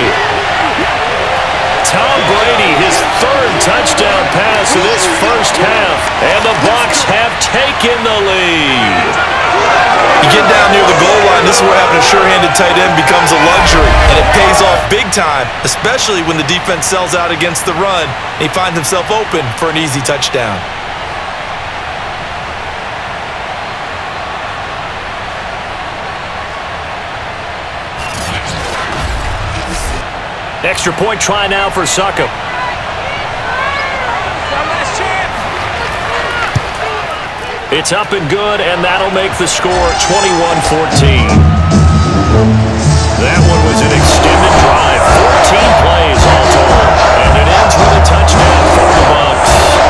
Tom Brady, his 3rd touchdown pass of this first half. And the Bucs have taken the lead. You get down near the goal line, this is what having a sure-handed tight end becomes a luxury. And it pays off big time, especially when the defense sells out against the run. And he finds himself open for an easy touchdown. Extra point try now for Succop. It's up and good, and that'll make the score 21-14. That one was an extended drive, 14 plays all total, and it ends with a touchdown for the Bucs.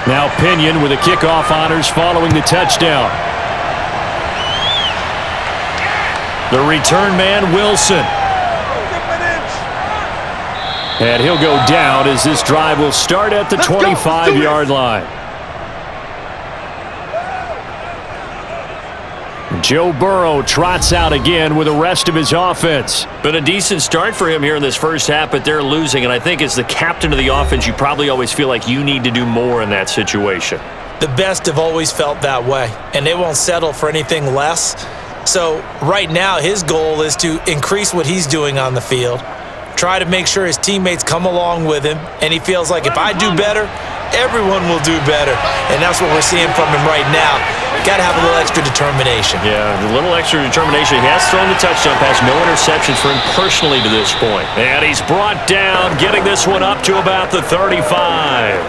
Now Pinion with the kickoff honors following the touchdown. The return man, Wilson. And he'll go down as this drive will start at the 25-yard line. Joe Burrow trots out again with the rest of his offense. Been a decent start for him here in this first half, but they're losing. And I think as the captain of the offense, you probably always feel like you need to do more in that situation. The best have always felt that way, and they won't settle for anything less. So right now, his goal is to increase what he's doing on the field, try to make sure his teammates come along with him, and he feels like if I do better, everyone will do better. And that's what we're seeing from him right now. Got to have a little extra determination. Yeah, a little extra determination. He has thrown the touchdown pass. No interceptions for him personally to this point. And he's brought down, getting this one up to about the 35.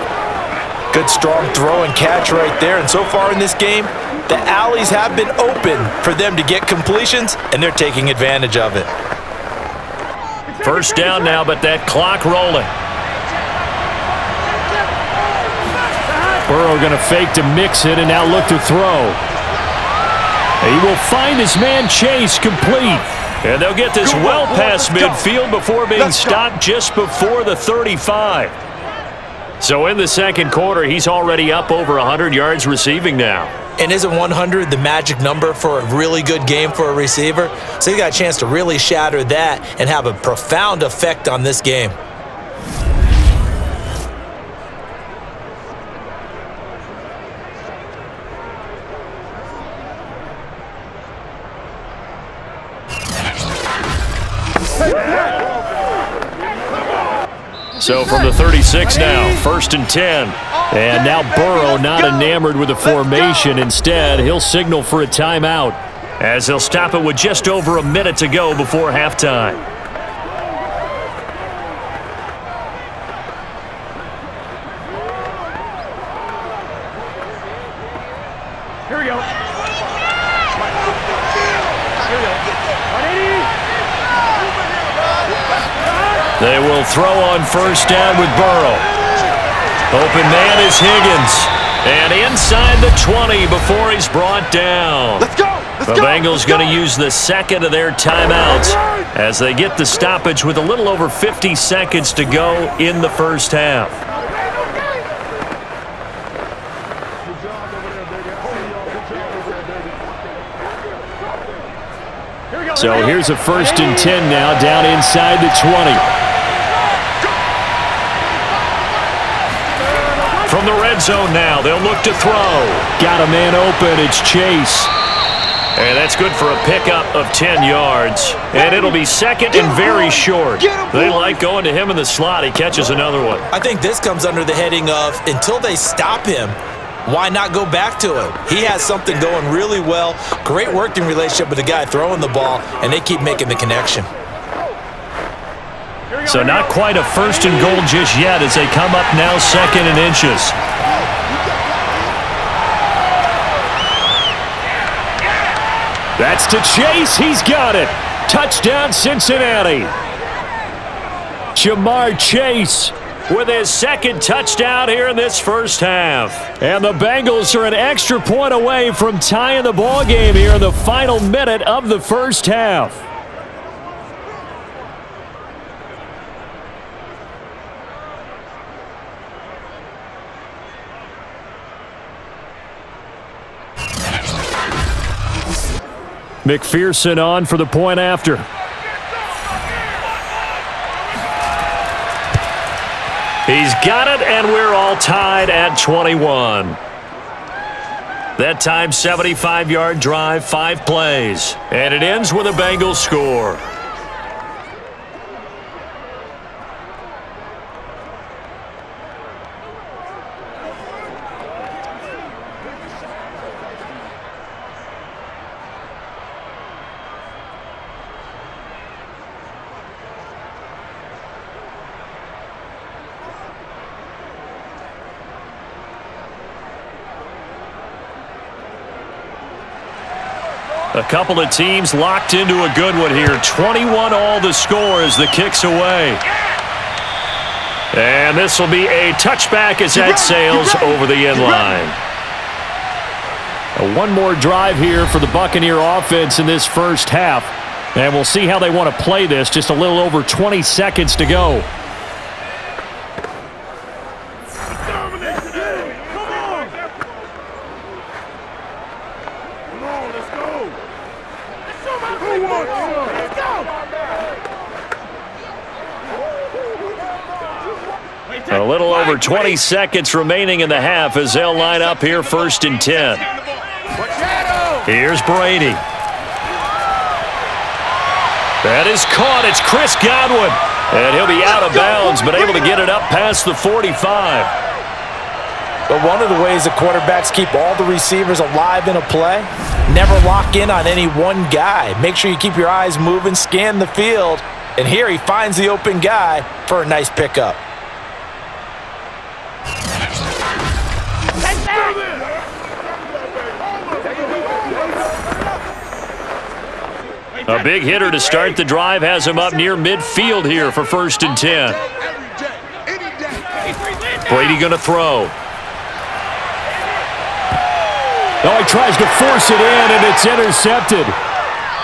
Good strong throw and catch right there. And so far in this game, the alleys have been open for them to get completions, and they're taking advantage of it. First down now, but that clock rolling. Burrow going to fake to mix it and now look to throw. He will find his man Chase complete. And they'll get this well past midfield before being stopped just before the 35. So in the second quarter, he's already up over 100 yards receiving now. And isn't 100 the magic number for a really good game for a receiver? So he got a chance to really shatter that and have a profound effect on this game. So from the 36 now, 1st and 10. And now Burrow not enamored with the formation. Instead, he'll signal for a timeout as he'll stop it with just over a minute to go before halftime. Here we go. They will throw on 1st down with Burrow. Open man is Higgins. And inside the 20 before he's brought down. Let's go. The Bengals going to use the second of their timeouts as they get the stoppage with a little over 50 seconds to go in the first half. So here's a 1st and 10 now down inside the 20. From the red zone now, they'll look to throw. Got a man open, it's Chase. And that's good for a pickup of 10 yards. And it'll be second and very short. They like going to him in the slot. He catches another one. I think this comes under the heading of until they stop him, why not go back to him? He has something going really well. Great working relationship with the guy throwing the ball, and they keep making the connection. So not quite a 1st and goal just yet as they come up now 2nd and inches. That's to Chase. He's got it. Touchdown, Cincinnati. Jamar Chase with his second touchdown here in this first half. And the Bengals are an extra point away from tying the ball game here in the final minute of the first half. McPherson on for the point after. He's got it, and we're all tied at 21. That time, 75-yard drive, 5 plays. And it ends with a Bengals score. A couple of teams locked into a good one here. 21 all the score as the kick's away. And this will be a touchback as that sails over the end line. One more drive here for the Buccaneer offense in this first half. And we'll see how they want to play this. Just a little over 20 seconds to go. A little over 20 seconds remaining in the half as they'll line up here 1st and 10. Here's Brady. That is caught. It's Chris Godwin. And he'll be out of bounds, but able to get it up past the 45. But one of the ways the quarterbacks keep all the receivers alive in a play, never lock in on any one guy. Make sure you keep your eyes moving, scan the field. And here he finds the open guy for a nice pickup. A big hitter to start the drive has him up near midfield here for 1st and 10. Brady going to throw. Oh, he tries to force it in, and it's intercepted.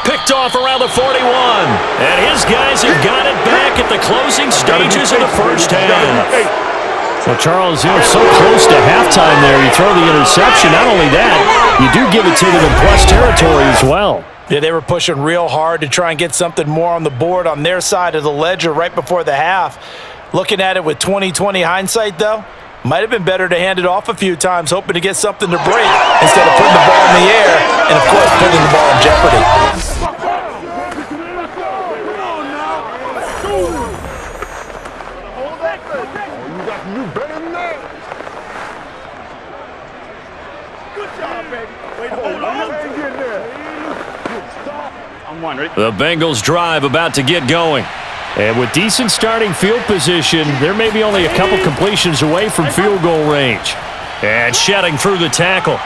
Picked off around the 41. And his guys have got it back at the closing stages of the first half. Well, Charles, you're so close to halftime there. You throw the interception. Not only that, you do give it to them in plus territory as well. Yeah, they were pushing real hard to try and get something more on the board on their side of the ledger right before the half. Looking at it with 20/20 hindsight, though, might have been better to hand it off a few times, hoping to get something to break instead of putting the ball in the air and, of course, putting the ball in jeopardy. The Bengals drive about to get going. And with decent starting field position, there may be only a couple completions away from field goal range. And shedding through the tackle.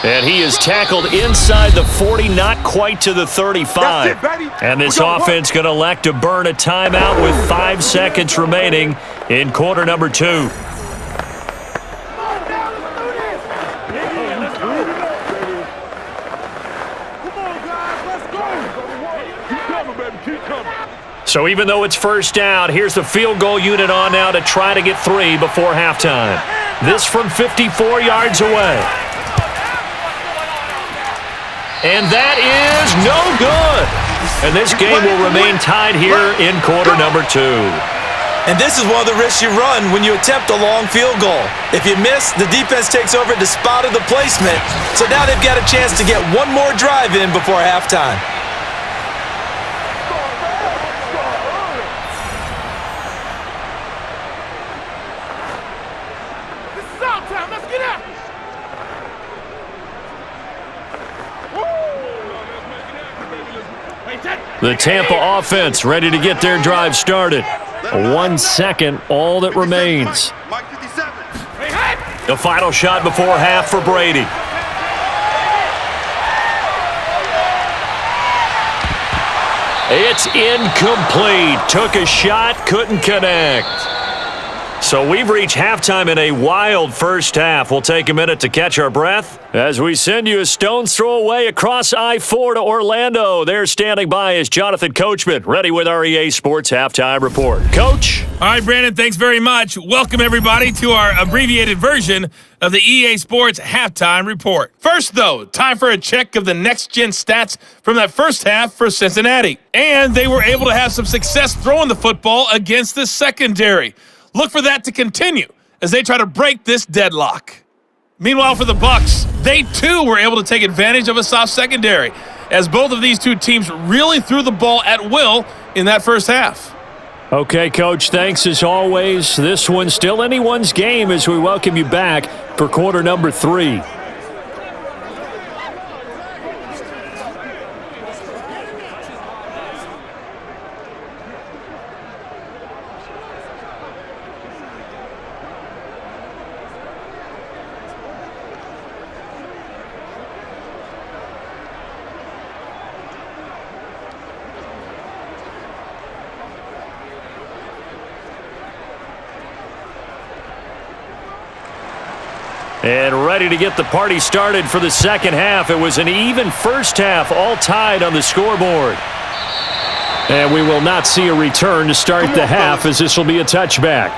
And he is tackled inside the 40, not quite to the 35. And this offense going to elect to burn a timeout with 5 seconds remaining in quarter number 2. So even though it's first down, here's the field goal unit on now to try to get 3 before halftime. This from 54 yards away. And that is no good. And this game will remain tied here in quarter number 2. And this is one of the risks you run when you attempt a long field goal. If you miss, the defense takes over the spot of the placement. So now they've got a chance to get one more drive in before halftime. The Tampa offense ready to get their drive started. 1 second, all that remains. The final shot before half for Brady. It's incomplete. Took a shot, couldn't connect. So we've reached halftime in a wild first half. We'll take a minute to catch our breath as we send you a stone's throw away across I-4 to Orlando. There standing by is Jonathan Coachman, ready with our EA Sports Halftime Report. Coach? All right, Brandon, thanks very much. Welcome, everybody, to our abbreviated version of the EA Sports Halftime Report. First, though, time for a check of the next-gen stats from that first half for Cincinnati. And they were able to have some success throwing the football against the secondary. Look for that to continue as they try to break this deadlock. Meanwhile, for the BUCS, they too were able to take advantage of a soft secondary as both of these two teams really threw the ball at will in that first half. Okay, Coach, thanks as always. This one's still anyone's game as we welcome you back for quarter number 3. And ready to get the party started for the second half. It was an even first half, all tied on the scoreboard. And we will not see a return to start the half as this will be a touchback.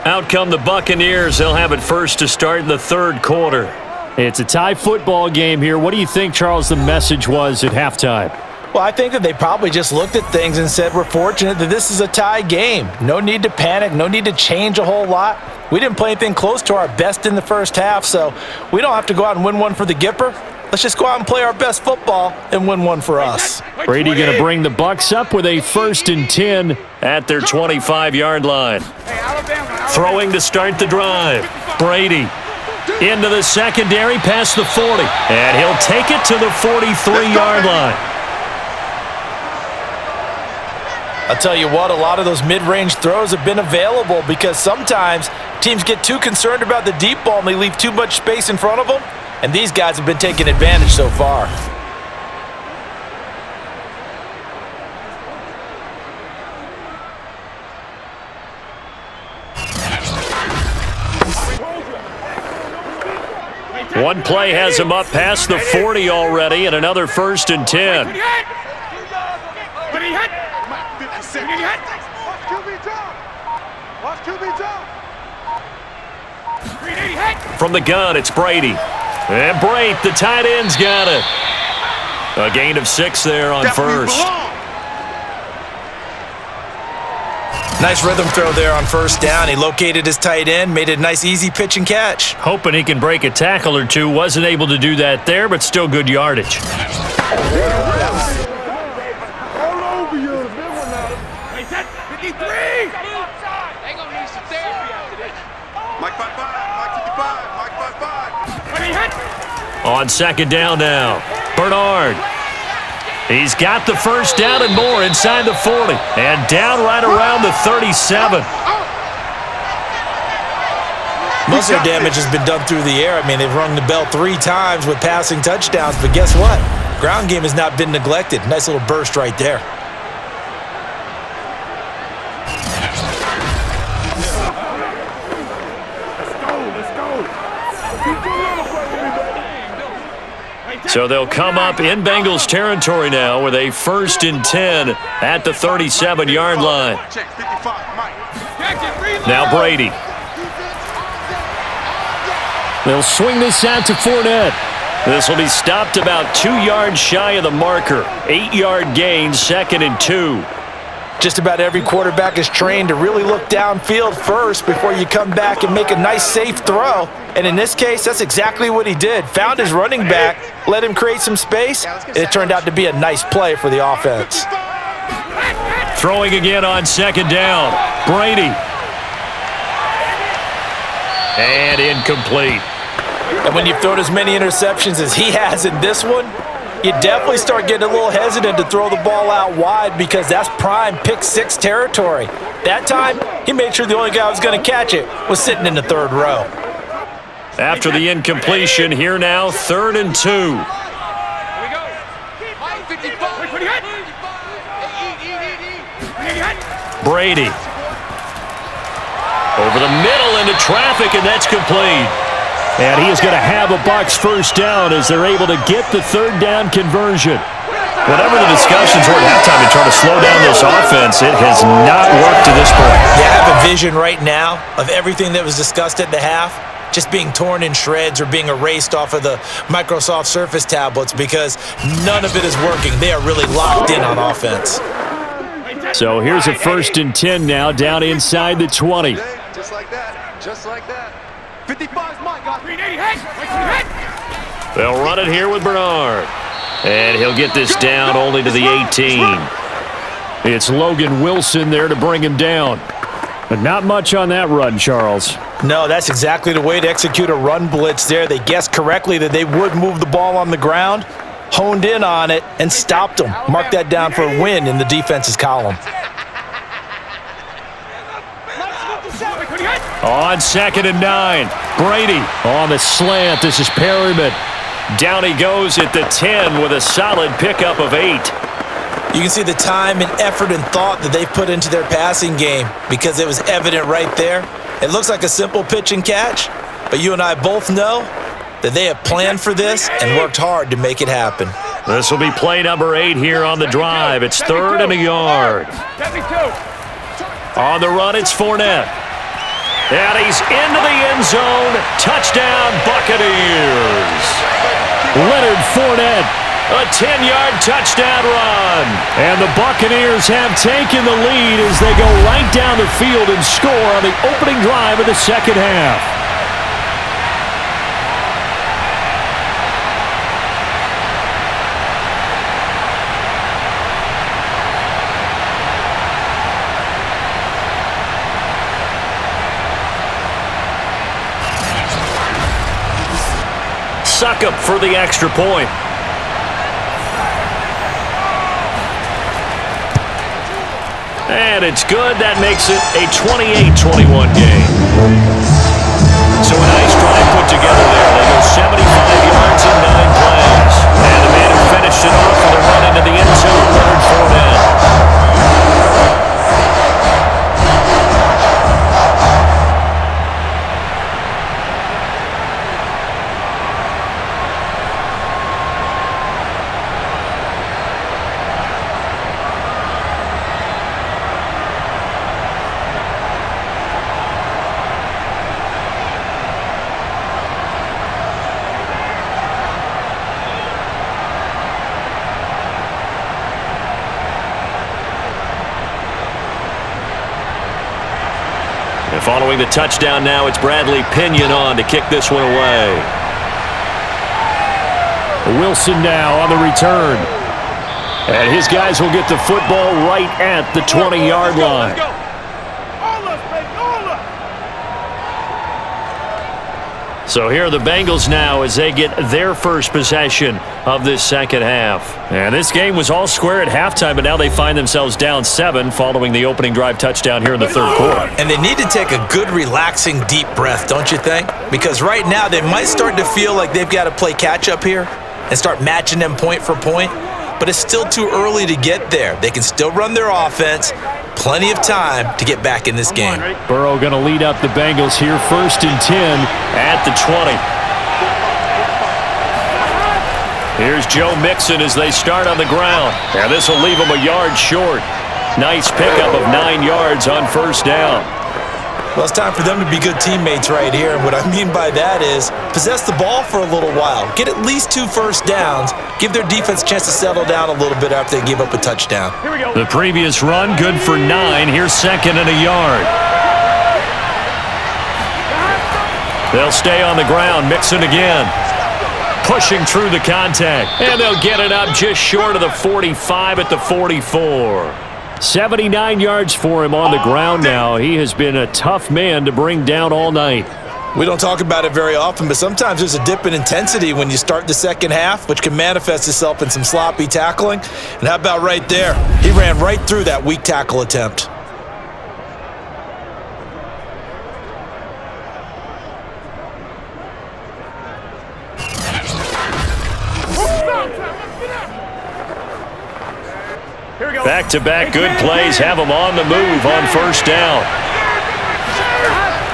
Out come the Buccaneers. They'll have it first to start in the third quarter. It's a tie football game here. What do you think, Charles, the message was at halftime? Well, I think that they probably just looked at things and said, we're fortunate that this is a tie game. No need to panic. No need to change a whole lot. We didn't play anything close to our best in the first half, so we don't have to go out and win one for the Gipper. Let's just go out and play our best football and win one for us. Brady going to bring the Bucs up with a 1st and 10 at their 25-yard line. Throwing to start the drive. Brady into the secondary past the 40. And he'll take it to the 43-yard line. I'll tell you what, a lot of those mid-range throws have been available because sometimes teams get too concerned about the deep ball and they leave too much space in front of them, and these guys have been taking advantage so far. One play has him up past the 40 already, and another 1st and 10. Watch QB jump. Watch QB jump. From the gun, it's Brady. And Brate, the tight end's got it. A gain of 6 there on first. Nice rhythm throw there on 1st down. He located his tight end, made it a nice easy pitch and catch. Hoping he can break a tackle or two. Wasn't able to do that there, but still good yardage. On 2nd down now, Bernard. He's got the 1st down and more inside the 40. And down right around the 37. Most of their damage has been done through the air. I mean, they've rung the bell 3 times with passing touchdowns. But guess what? Ground game has not been neglected. Nice little burst right there. So they'll come up in Bengals territory now with a 1st and 10 at the 37-yard line. Now Brady. They'll swing this out to Fournette. This will be stopped about 2 yards shy of the marker. 8-yard gain, 2nd and 2. Just about every quarterback is trained to really look downfield first before you come back and make a nice, safe throw. And in this case, that's exactly what he did. Found his running back, let him create some space, and it turned out to be a nice play for the offense. Throwing again on 2nd down. Brady. And incomplete. And when you've thrown as many interceptions as he has in this one, you definitely start getting a little hesitant to throw the ball out wide because that's prime pick 6 territory. That time, he made sure the only guy who was going to catch it was sitting in the 3rd row. After the incompletion, here now, 3rd and 2. Brady. Over the middle into traffic, and that's complete. And he is going to have a Bucs 1st down as they're able to get the 3rd down conversion. Whatever the discussions were at halftime to try to slow down this offense, it has not worked to this point. Yeah, I have a vision right now of everything that was discussed at the half just being torn in shreds or being erased off of the Microsoft Surface tablets because none of it is working. They are really locked in on offense. So here's a 1st and 10 now down inside the 20. Just like that. Just like that. 55's Mike. Got 380. They'll run it here with Bernard. And he'll get this down only to the 18. It's Logan Wilson there to bring him down. But not much on that run, Charles. No, that's exactly the way to execute a run blitz there. They guessed correctly that they would move the ball on the ground, honed in on it, and stopped them. Mark that down for a win in the defense's column. On 2nd and 9, Brady On the slant, this is Perryman. down he goes at the 10 with a solid pickup of 8. You can see the time and effort and thought that they put into their passing game because it was evident right there. It looks like a simple pitch and catch, but you and I both know that they have planned for this and worked hard to make it happen. This will be play number 8 here on the drive. It's 3rd and a yard. On the run, it's Fournette. And he's into the end zone. Touchdown, Buccaneers. Leonard Fournette. A 10-yard touchdown run. And the Buccaneers have taken the lead as they go right down the field and score on the opening drive of the 2nd half. Succop for the extra point. And it's good. That makes it a 28-21 game. So a nice drive put together there. They go 75 yards in 9 plays. And the man who finished it off with a run into the end zone, Leonard Fournette. Throwing the touchdown now, it's Bradley Pinion on to kick this one away. Wilson now on the return. And his guys will get the football right at the 20-yard line. So here are the Bengals now as they get their first possession of this second half. And this game was all square at halftime, but now they find themselves down 7 following the opening drive touchdown here in the third quarter. And they need to take a good, relaxing, deep breath, don't you think? Because right now they might start to feel like they've got to play catch-up here and start matching them point for point. But it's still too early to get there. They can still run their offense. Plenty of time to get back in this game. Burrow going to lead up the Bengals here, 1st and 10 at the 20. Here's Joe Mixon as they start on the ground. And this will leave them a yard short. Nice pickup of 9 yards on first down. Well, it's time for them to be good teammates right here. And what I mean by that is possess the ball for a little while. Get at least 2 first downs. Give their defense a chance to settle down a little bit after they give up a touchdown. Here we go. The previous run, good for 9. Here's 2nd and a yard. They'll stay on the ground. Mixon again. Pushing through the contact. And they'll get it up just short of the 45 at the 44. 79 yards for him on the ground now. He has been a tough man to bring down all night. We don't talk about it very often, but sometimes there's a dip in intensity when you start the second half, which can manifest itself in some sloppy tackling. And how about right there? He ran right through that weak tackle attempt. Back-to-back good plays have them on the move on first down.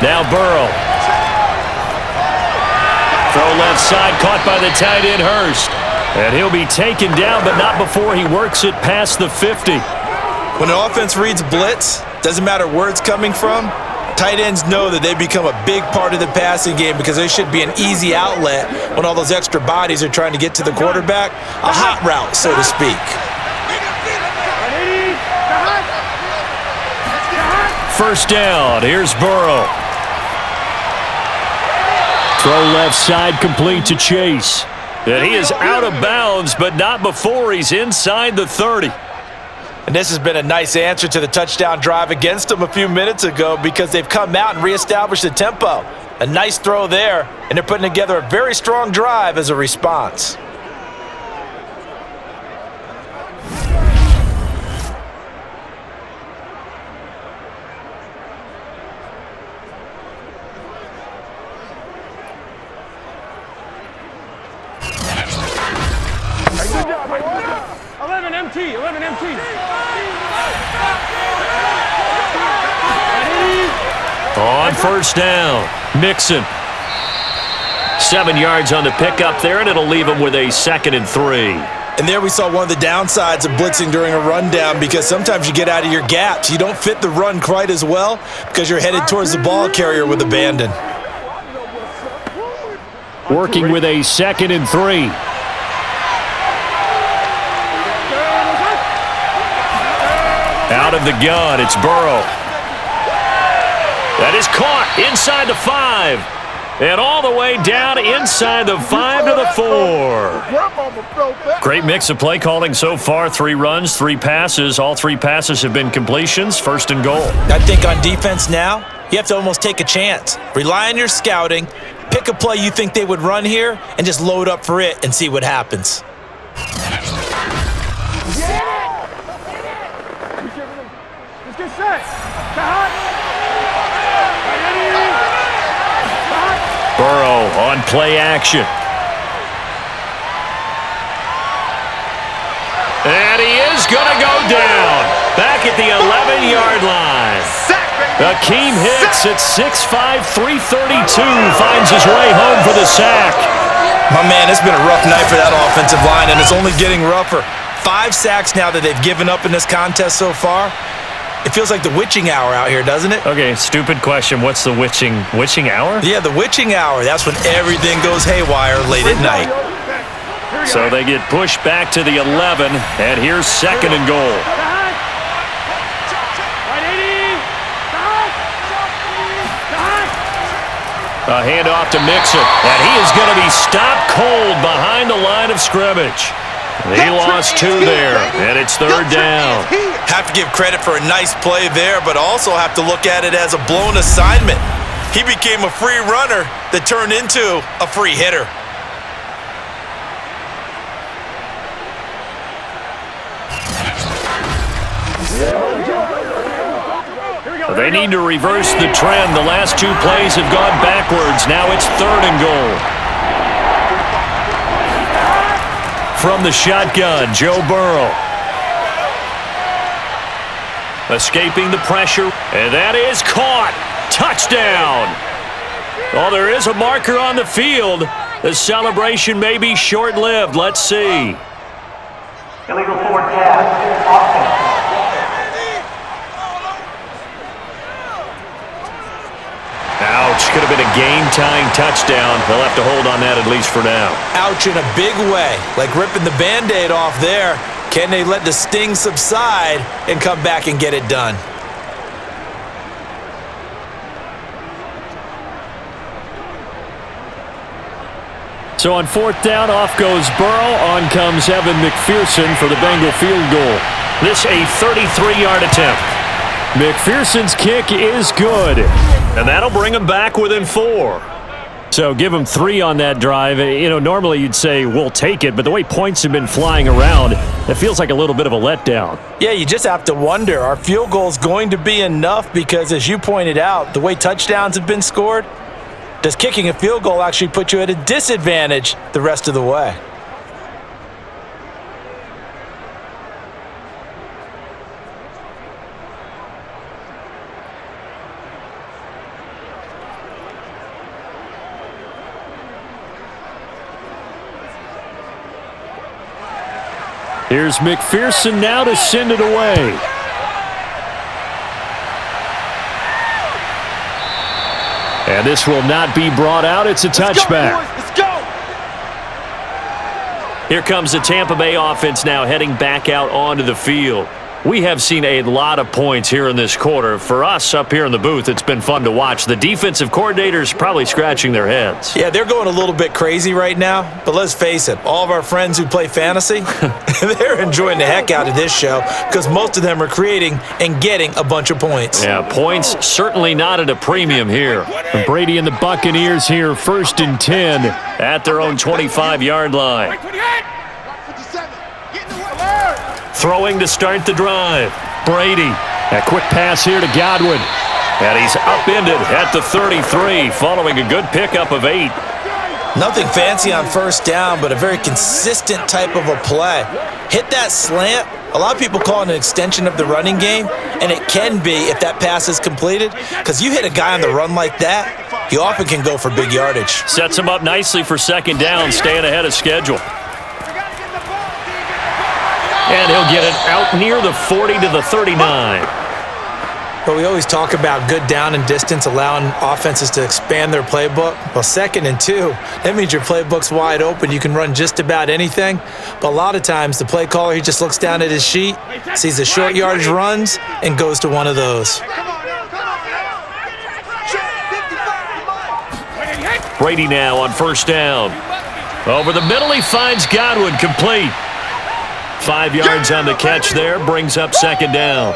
Now Burrow. Throw left side, caught by the tight end Hurst. And he'll be taken down, but not before he works it past the 50. When an offense reads blitz, doesn't matter where it's coming from, tight ends know that they become a big part of the passing game because they should be an easy outlet when all those extra bodies are trying to get to the quarterback. A hot route, so to speak. First down, here's Burrow. Throw left side, complete to Chase. And he is out of bounds, but not before he's inside the 30. And this has been a nice answer to the touchdown drive against them a few minutes ago because they've come out and reestablished the tempo. A nice throw there, and they're putting together a very strong drive as a response. On first down, Mixon. 7 yards on the pickup there, and it'll leave him with a 2nd and 3. And there we saw one of the downsides of blitzing during a rundown because sometimes you get out of your gaps. You don't fit the run quite as well because you're headed towards the ball carrier with abandon. Working with a 2nd and 3. Out of the gun, it's Burrow. That is caught inside the 5. And all the way down inside the 5 to the 4. Great mix of play calling so far. 3 runs, 3 passes. All 3 passes have been completions. 1st and goal. I think on defense now, you have to almost take a chance. Rely on your scouting. Pick a play you think they would run here and just load up for it and see what happens. Let's get set. Burrow on play action. And he is going to go down. Back at the 11-yard line. Akeem Hicks at 6'5", 332 finds his way home for the sack. My man, it's been a rough night for that offensive line, and it's only getting rougher. 5 sacks now that they've given up in this contest so far. It feels like the witching hour out here, doesn't it? Okay, stupid question. What's the witching hour? Yeah, the witching hour. That's when everything goes haywire late at night. So they get pushed back to the 11, and here's 2nd and goal. A handoff to Mixon, and he is going to be stopped cold behind the line of scrimmage. He lost 2 there, and it's 3rd down. Have to give credit for a nice play there, but also have to look at it as a blown assignment. He became a free runner that turned into a free hitter. They need to reverse the trend. The last 2 plays have gone backwards. Now it's 3rd and goal. From the shotgun, Joe Burrow. Escaping the pressure, and that is caught. Touchdown. Oh, there is a marker on the field. The celebration may be short-lived. Let's see. Illegal forward pass. Offense. Ouch. Could have been a game-tying touchdown. They'll have to hold on that at least for now. Ouch in a big way. Like ripping the Band-Aid off there. Can they let the sting subside and come back and get it done? So on 4th down, off goes Burrow. On comes Evan McPherson for the Bengal field goal. This a 33-yard attempt. McPherson's kick is good. And that'll bring him back within 4. So give him 3 on that drive. You know, normally you'd say, we'll take it, but the way points have been flying around, it feels like a little bit of a letdown. Yeah, you just have to wonder, are field goals going to be enough? Because as you pointed out, the way touchdowns have been scored, does kicking a field goal actually put you at a disadvantage the rest of the way? Here's McPherson now to send it away. And this will not be brought out. It's a touchback. Let's go! Here comes the Tampa Bay offense now heading back out onto the field. We have seen a lot of points here in this quarter. For us up here in the booth, it's been fun to watch. The defensive coordinators probably scratching their heads. Yeah, they're going a little bit crazy right now. But let's face it, all of our friends who play fantasy, they're enjoying the heck out of this show because most of them are creating and getting a bunch of points. Yeah, points certainly not at a premium here. Brady and the Buccaneers here, 1st and 10 at their own 25-yard line. Throwing to start the drive. Brady. A quick pass here to Godwin. And he's upended at the 33 following a good pickup of 8. Nothing fancy on 1st down, but a very consistent type of a play. Hit that slant. A lot of people call it an extension of the running game, and it can be if that pass is completed, because you hit a guy on the run like that, he often can go for big yardage. Sets him up nicely for 2nd down, staying ahead of schedule. And he'll get it out near the 40 to the 39. But we always talk about good down and distance, allowing offenses to expand their playbook. Well, 2nd and 2, that means your playbook's wide open. You can run just about anything. But a lot of times, the play caller, he just looks down at his sheet, sees the short yardage runs, and goes to one of those. Brady now on 1st down. Over the middle, he finds Godwin, complete. 5 yards on the catch there, brings up 2nd down.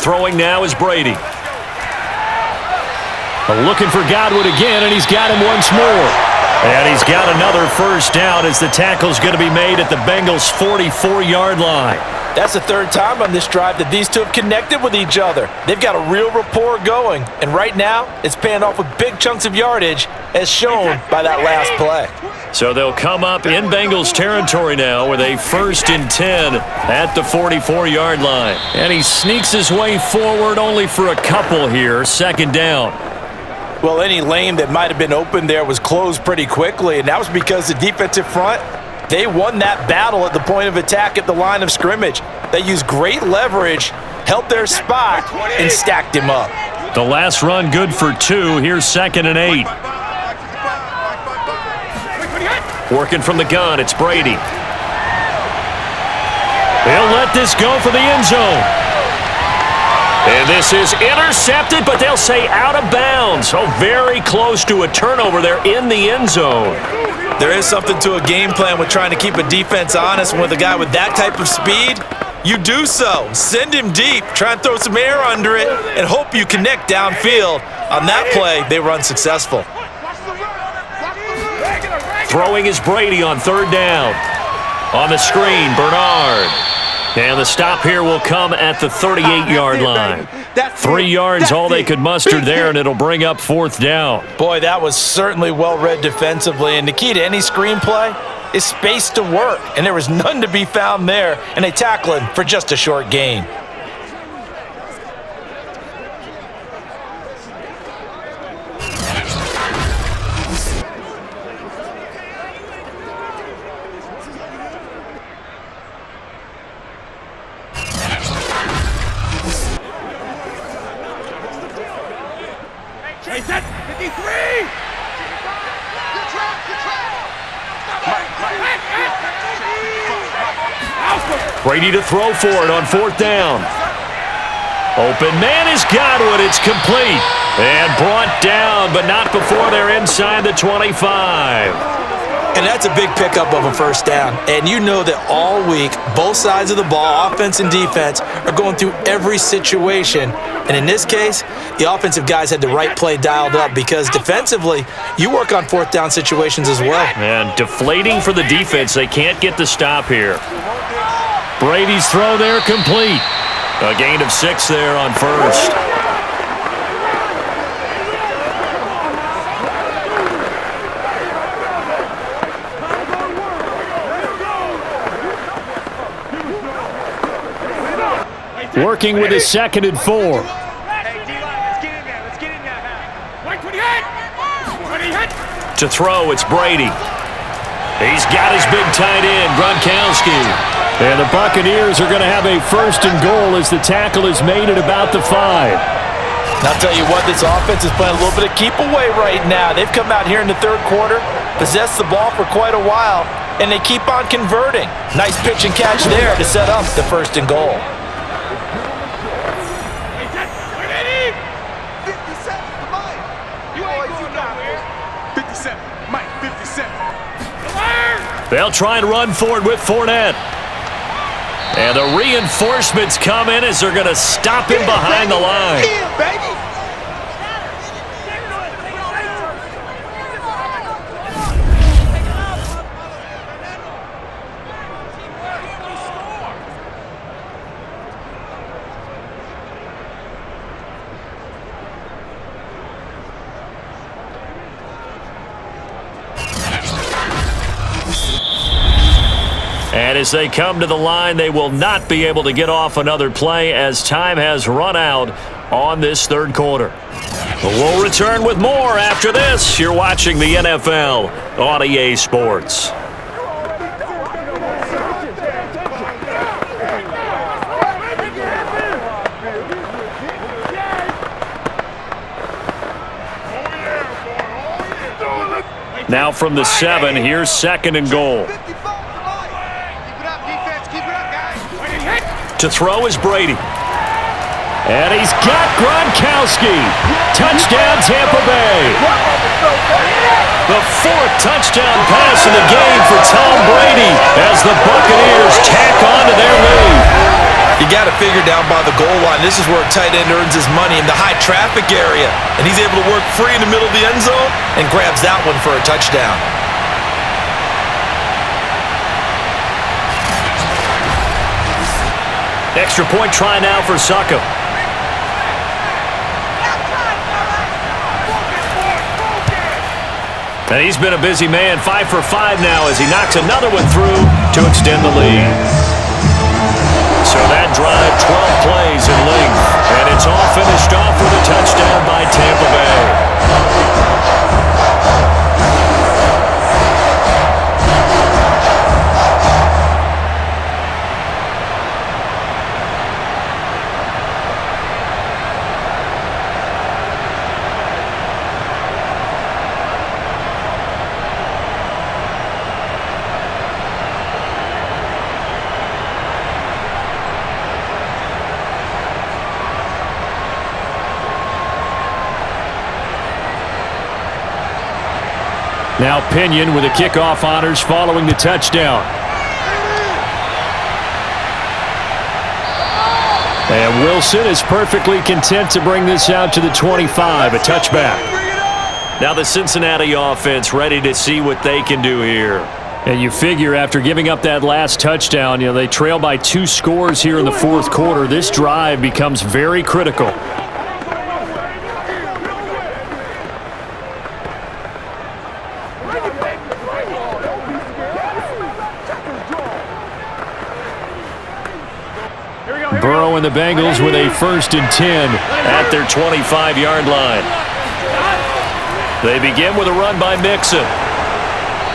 Throwing now is Brady. Looking for Godwin again, and he's got him once more. And he's got another 1st down as the tackle's going to be made at the Bengals' 44-yard line. That's the 3rd time on this drive that these two have connected with each other. They've got a real rapport going, and right now it's paying off with big chunks of yardage as shown by that last play. So they'll come up in Bengals territory now with a 1st and 10 at the 44-yard line. And he sneaks his way forward only for a couple here, 2nd down. Well, any lane that might have been open there was closed pretty quickly, and that was because the defensive front, they won that battle at the point of attack at the line of scrimmage. They used great leverage, held their spot, and stacked him up. The last run good for 2. Here's 2nd and 8. Working from the gun, it's Brady. He'll let this go for the end zone. And this is intercepted, but they'll say out of bounds. Oh, very close to a turnover there in the end zone. There is something to a game plan with trying to keep a defense honest. With a guy with that type of speed, you do so. Send him deep, try and throw some air under it, and hope you connect downfield. On that play, they were unsuccessful. Throwing is Brady on 3rd down. On the screen, Bernard. And the stop here will come at the 38-yard line. 3 yards, all they could muster there, and it'll bring up 4th down. Boy, that was certainly well-read defensively, and the key to any screenplay is space to work, and there was none to be found there, and they tackle him for just a short gain. Brady to throw for it on 4th down. Open man has got it. It's complete. And brought down, but not before they're inside the 25. And that's a big pickup of a 1st down. And you know that all week, both sides of the ball, offense and defense, are going through every situation. And in this case, the offensive guys had the right play dialed up because defensively, you work on 4th down situations as well. And deflating for the defense. They can't get the stop here. Brady's throw there complete. A gain of 6 there on 1st. Working with his 2nd and 4. To throw, it's Brady. He's got his big tight end, Gronkowski. And the Buccaneers are going to have a 1st and goal as the tackle is made at about the 5. I'll tell you what, this offense is playing a little bit of keep away right now. They've come out here in the 3rd quarter, possessed the ball for quite a while, and they keep on converting. Nice pitch and catch there to set up the 1st and goal. They'll try and run forward with Fournette. And the reinforcements come in as they're going to stop him behind the line. And as they come to the line, they will not be able to get off another play as time has run out on this 3rd quarter. We'll return with more after this. You're watching the NFL on EA Sports. Now from the 7, here's 2nd and goal. To throw is Brady. And he's got Gronkowski. Touchdown, Tampa Bay. The 4th touchdown pass in the game for Tom Brady as the Buccaneers tack on to their lead. You got to figure down by the goal line. This is where a tight end earns his money in the high traffic area. And he's able to work free in the middle of the end zone and grabs that one for a touchdown. Extra point try now for Succo. And he's been a busy man, 5 for 5 now as he knocks another one through to extend the lead. So that drive, 12 plays in length, and it's all finished off with a touchdown by Tampa Bay. Now Pinion with the kickoff honors following the touchdown. And Wilson is perfectly content to bring this out to the 25, a touchback. Now the Cincinnati offense ready to see what they can do here. And you figure after giving up that last touchdown, they trail by 2 scores here in the fourth quarter. This drive becomes very critical. Burrow and the Bengals with a 1st and 10 at their 25-yard line. They begin with a run by Mixon.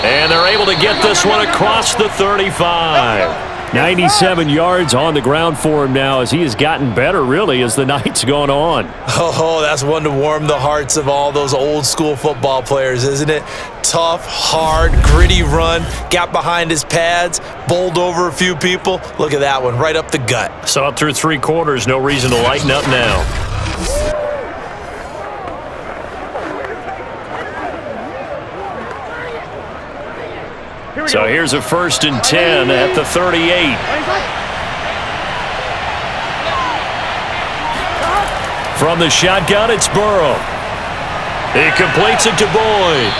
And they're able to get this one across the 35. 97 yards on the ground for him now as he has gotten better, really, as the night's gone on. Oh, that's one to warm the hearts of all those old-school football players, isn't it? Tough, hard, gritty run, got behind his pads, bowled over a few people. Look at that one, right up the gut. Saw it through 3 quarters, no reason to lighten up now. So here's a 1st and 10 at the 38. From the shotgun, it's Burrow. He completes it to Boyd.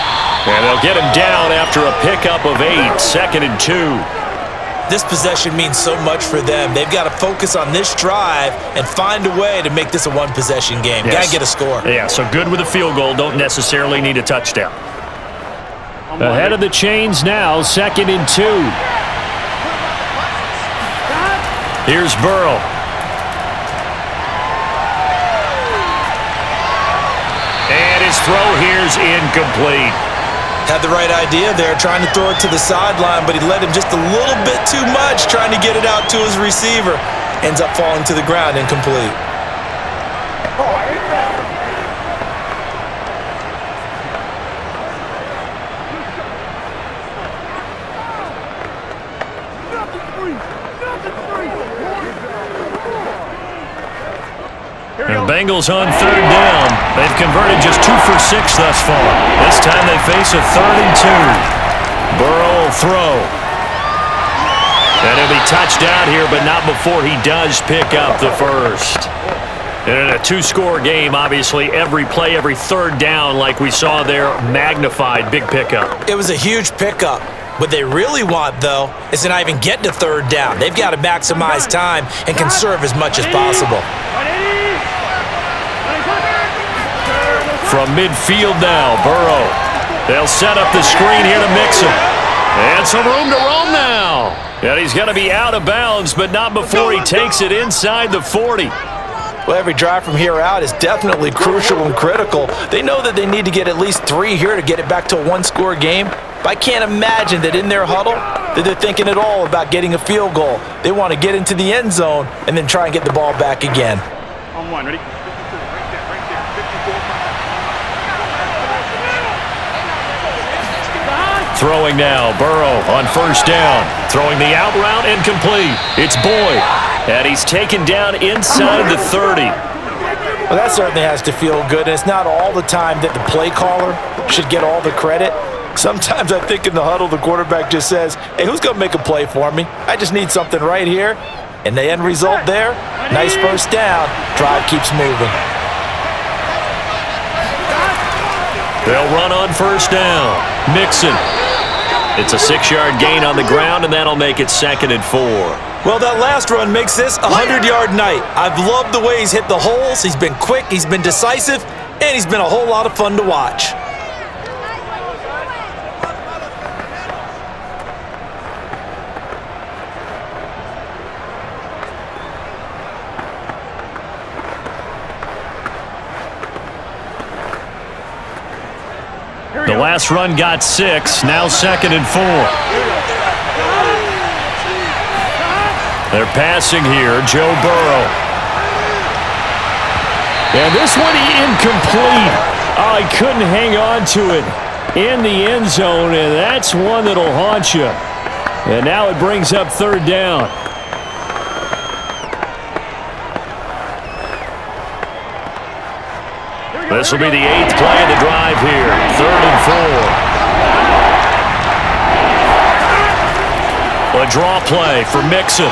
And they'll get him down after a pickup of 8, 2nd and 2. This possession means so much for them. They've got to focus on this drive and find a way to make this a one-possession game. Yes. Got to get a score. Yeah, so good with a field goal. Don't necessarily need a touchdown. Ahead of the chains now, 2nd and 2. Here's Burrow. And his throw here's incomplete. Had the right idea there, trying to throw it to the sideline, but he let him just a little bit too much, trying to get it out to his receiver. Ends up falling to the ground, incomplete. The Bengals on 3rd down. They've converted just 2 for 6 thus far. This time they face a 3rd and 2. Burrow will throw. And he'll be touched out here, but not before he does pick up the first. And in a 2-score game, obviously, every play, every 3rd down, like we saw there, magnified, big pickup. It was a huge pickup. What they really want, though, is to not even get to 3rd down. They've got to maximize time and conserve as much as possible. From midfield now, Burrow. They'll set up the screen here to Mixon. And some room to roam now. And he's going to be out of bounds, but not before he takes it inside the 40. Well, every drive from here out is definitely crucial and critical. They know that they need to get at least 3 here to get it back to a 1-score game. But I can't imagine that in their huddle that they're thinking at all about getting a field goal. They want to get into the end zone and then try and get the ball back again. On 1, ready? Throwing now, Burrow on 1st down. Throwing the out route incomplete. It's Boyd. And he's taken down inside the 30. Well, that certainly has to feel good. And it's not all the time that the play caller should get all the credit. Sometimes I think in the huddle, the quarterback just says, hey, who's going to make a play for me? I just need something right here. And the end result there, nice 1st down. Drive keeps moving. They'll run on 1st down. Mixon. It's a 6-yard gain on the ground, and that'll make it 2nd and 4. Well, that last run makes this a 100-yard night. I've loved the way he's hit the holes. He's been quick, he's been decisive, and he's been a whole lot of fun to watch. last run got 6. Now 2nd and 4. They're passing here. Joe Burrow. And this one incomplete. Oh, he couldn't hang on to it in the end zone, and that's one that'll haunt you. And now it brings up 3rd down. This will be the 8th play of the drive here. 3rd and 4. A draw play for Mixon.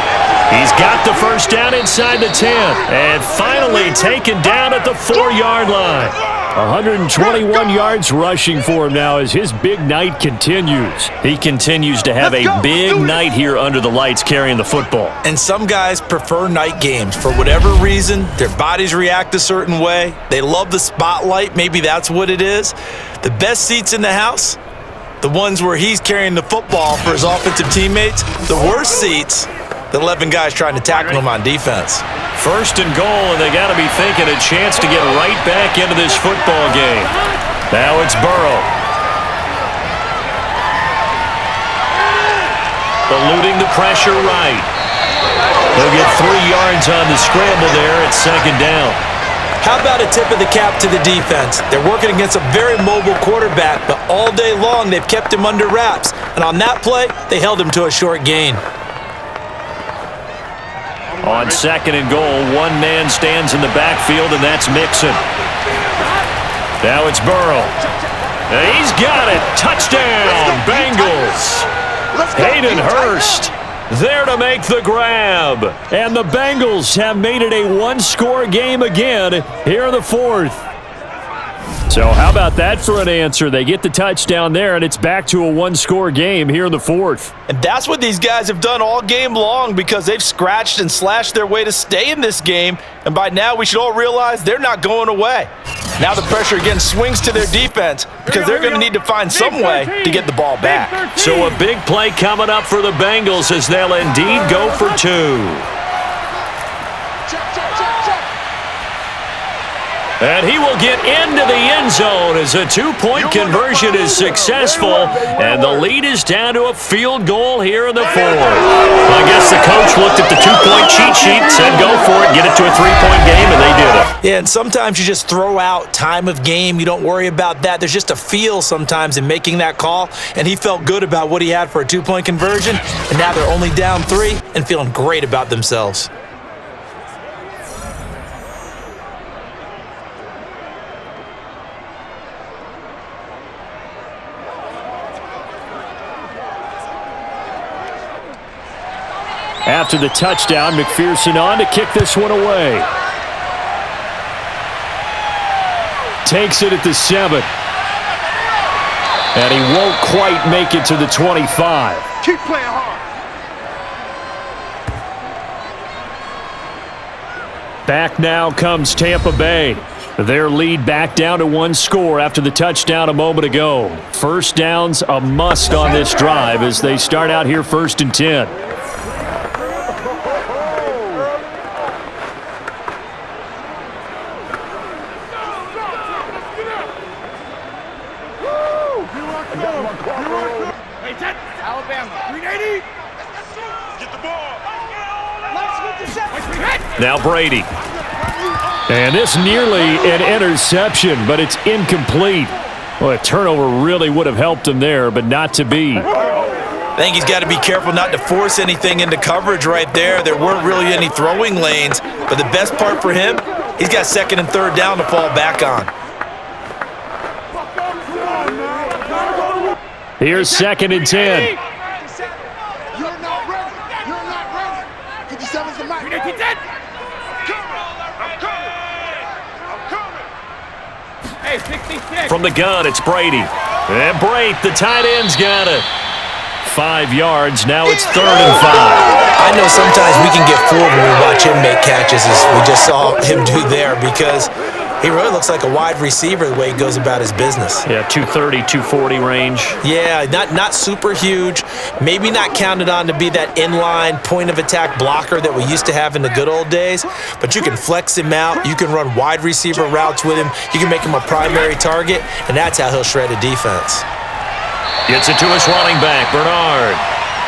He's got the first down inside the 10. And finally taken down at the 4-yard line. 121 yards rushing for him now as his big night continues. He continues to have a big night here under the lights carrying the football. And some guys prefer night games. For whatever reason, their bodies react a certain way. They love the spotlight. Maybe that's what it is. The best seats in the house, the ones where he's carrying the football for his offensive teammates. The worst seats, the 11 guys trying to tackle him on defense. 1st and goal, and they got to be thinking a chance to get right back into this football game. Now it's Burrow. Eluding the pressure right. He'll get 3 yards on the scramble there at 2nd down. How about a tip of the cap to the defense? They're working against a very mobile quarterback, but all day long they've kept him under wraps. And on that play, they held him to a short gain. On 2nd and goal, one man stands in the backfield, and that's Mixon. Now it's Burrow. And he's got it. Touchdown, Bengals. Hayden Hurst there to make the grab. And the Bengals have made it a one-score game again here in the 4th. So how about that for an answer? They get the touchdown there, and it's back to a one-score game here in the 4th. And that's what these guys have done all game long because they've scratched and slashed their way to stay in this game. And by now, we should all realize they're not going away. Now the pressure again swings to their defense because they're going to need to find some way to get the ball back. So a big play coming up for the Bengals as they'll indeed go for 2. And he will get into the end zone as a 2-point conversion is successful. And the lead is down to a field goal here in the 4th. Well, I guess the coach looked at the 2-point cheat sheet, said go for it, get it to a 3-point game, and they did it. Yeah, and sometimes you just throw out time of game. You don't worry about that. There's just a feel sometimes in making that call. And he felt good about what he had for a 2-point conversion. And now they're only down 3 and feeling great about themselves. After the touchdown, McPherson on to kick this one away. Takes it at the 7. And he won't quite make it to the 25. Keep playing hard. Back now comes Tampa Bay. Their lead back down to 1 score after the touchdown a moment ago. First downs a must on this drive as they start out here 1st and 10. Now Brady. And this nearly an interception, but it's incomplete. Well, a turnover really would have helped him there, but not to be. I think he's got to be careful not to force anything into coverage right there. There weren't really any throwing lanes, but the best part for him, he's got 2nd and 3rd down to fall back on. Here's 2nd and 10. You're not ready. You're not ready. 57's the mic. Hey, 66. From the gun, it's Brady. And Brate, the tight end's got it. 5 yards, now it's 3rd and 5. I know sometimes we can get fooled when we watch him make catches, as we just saw him do there, because He really looks like a wide receiver the way he goes about his business. Yeah, 230, 240 range. Yeah, not super huge. Maybe not counted on to be that inline point-of-attack blocker that we used to have in the good old days, but you can flex him out. You can run wide receiver routes with him. You can make him a primary target, and that's how he'll shred a defense. Gets it to his running back, Bernard.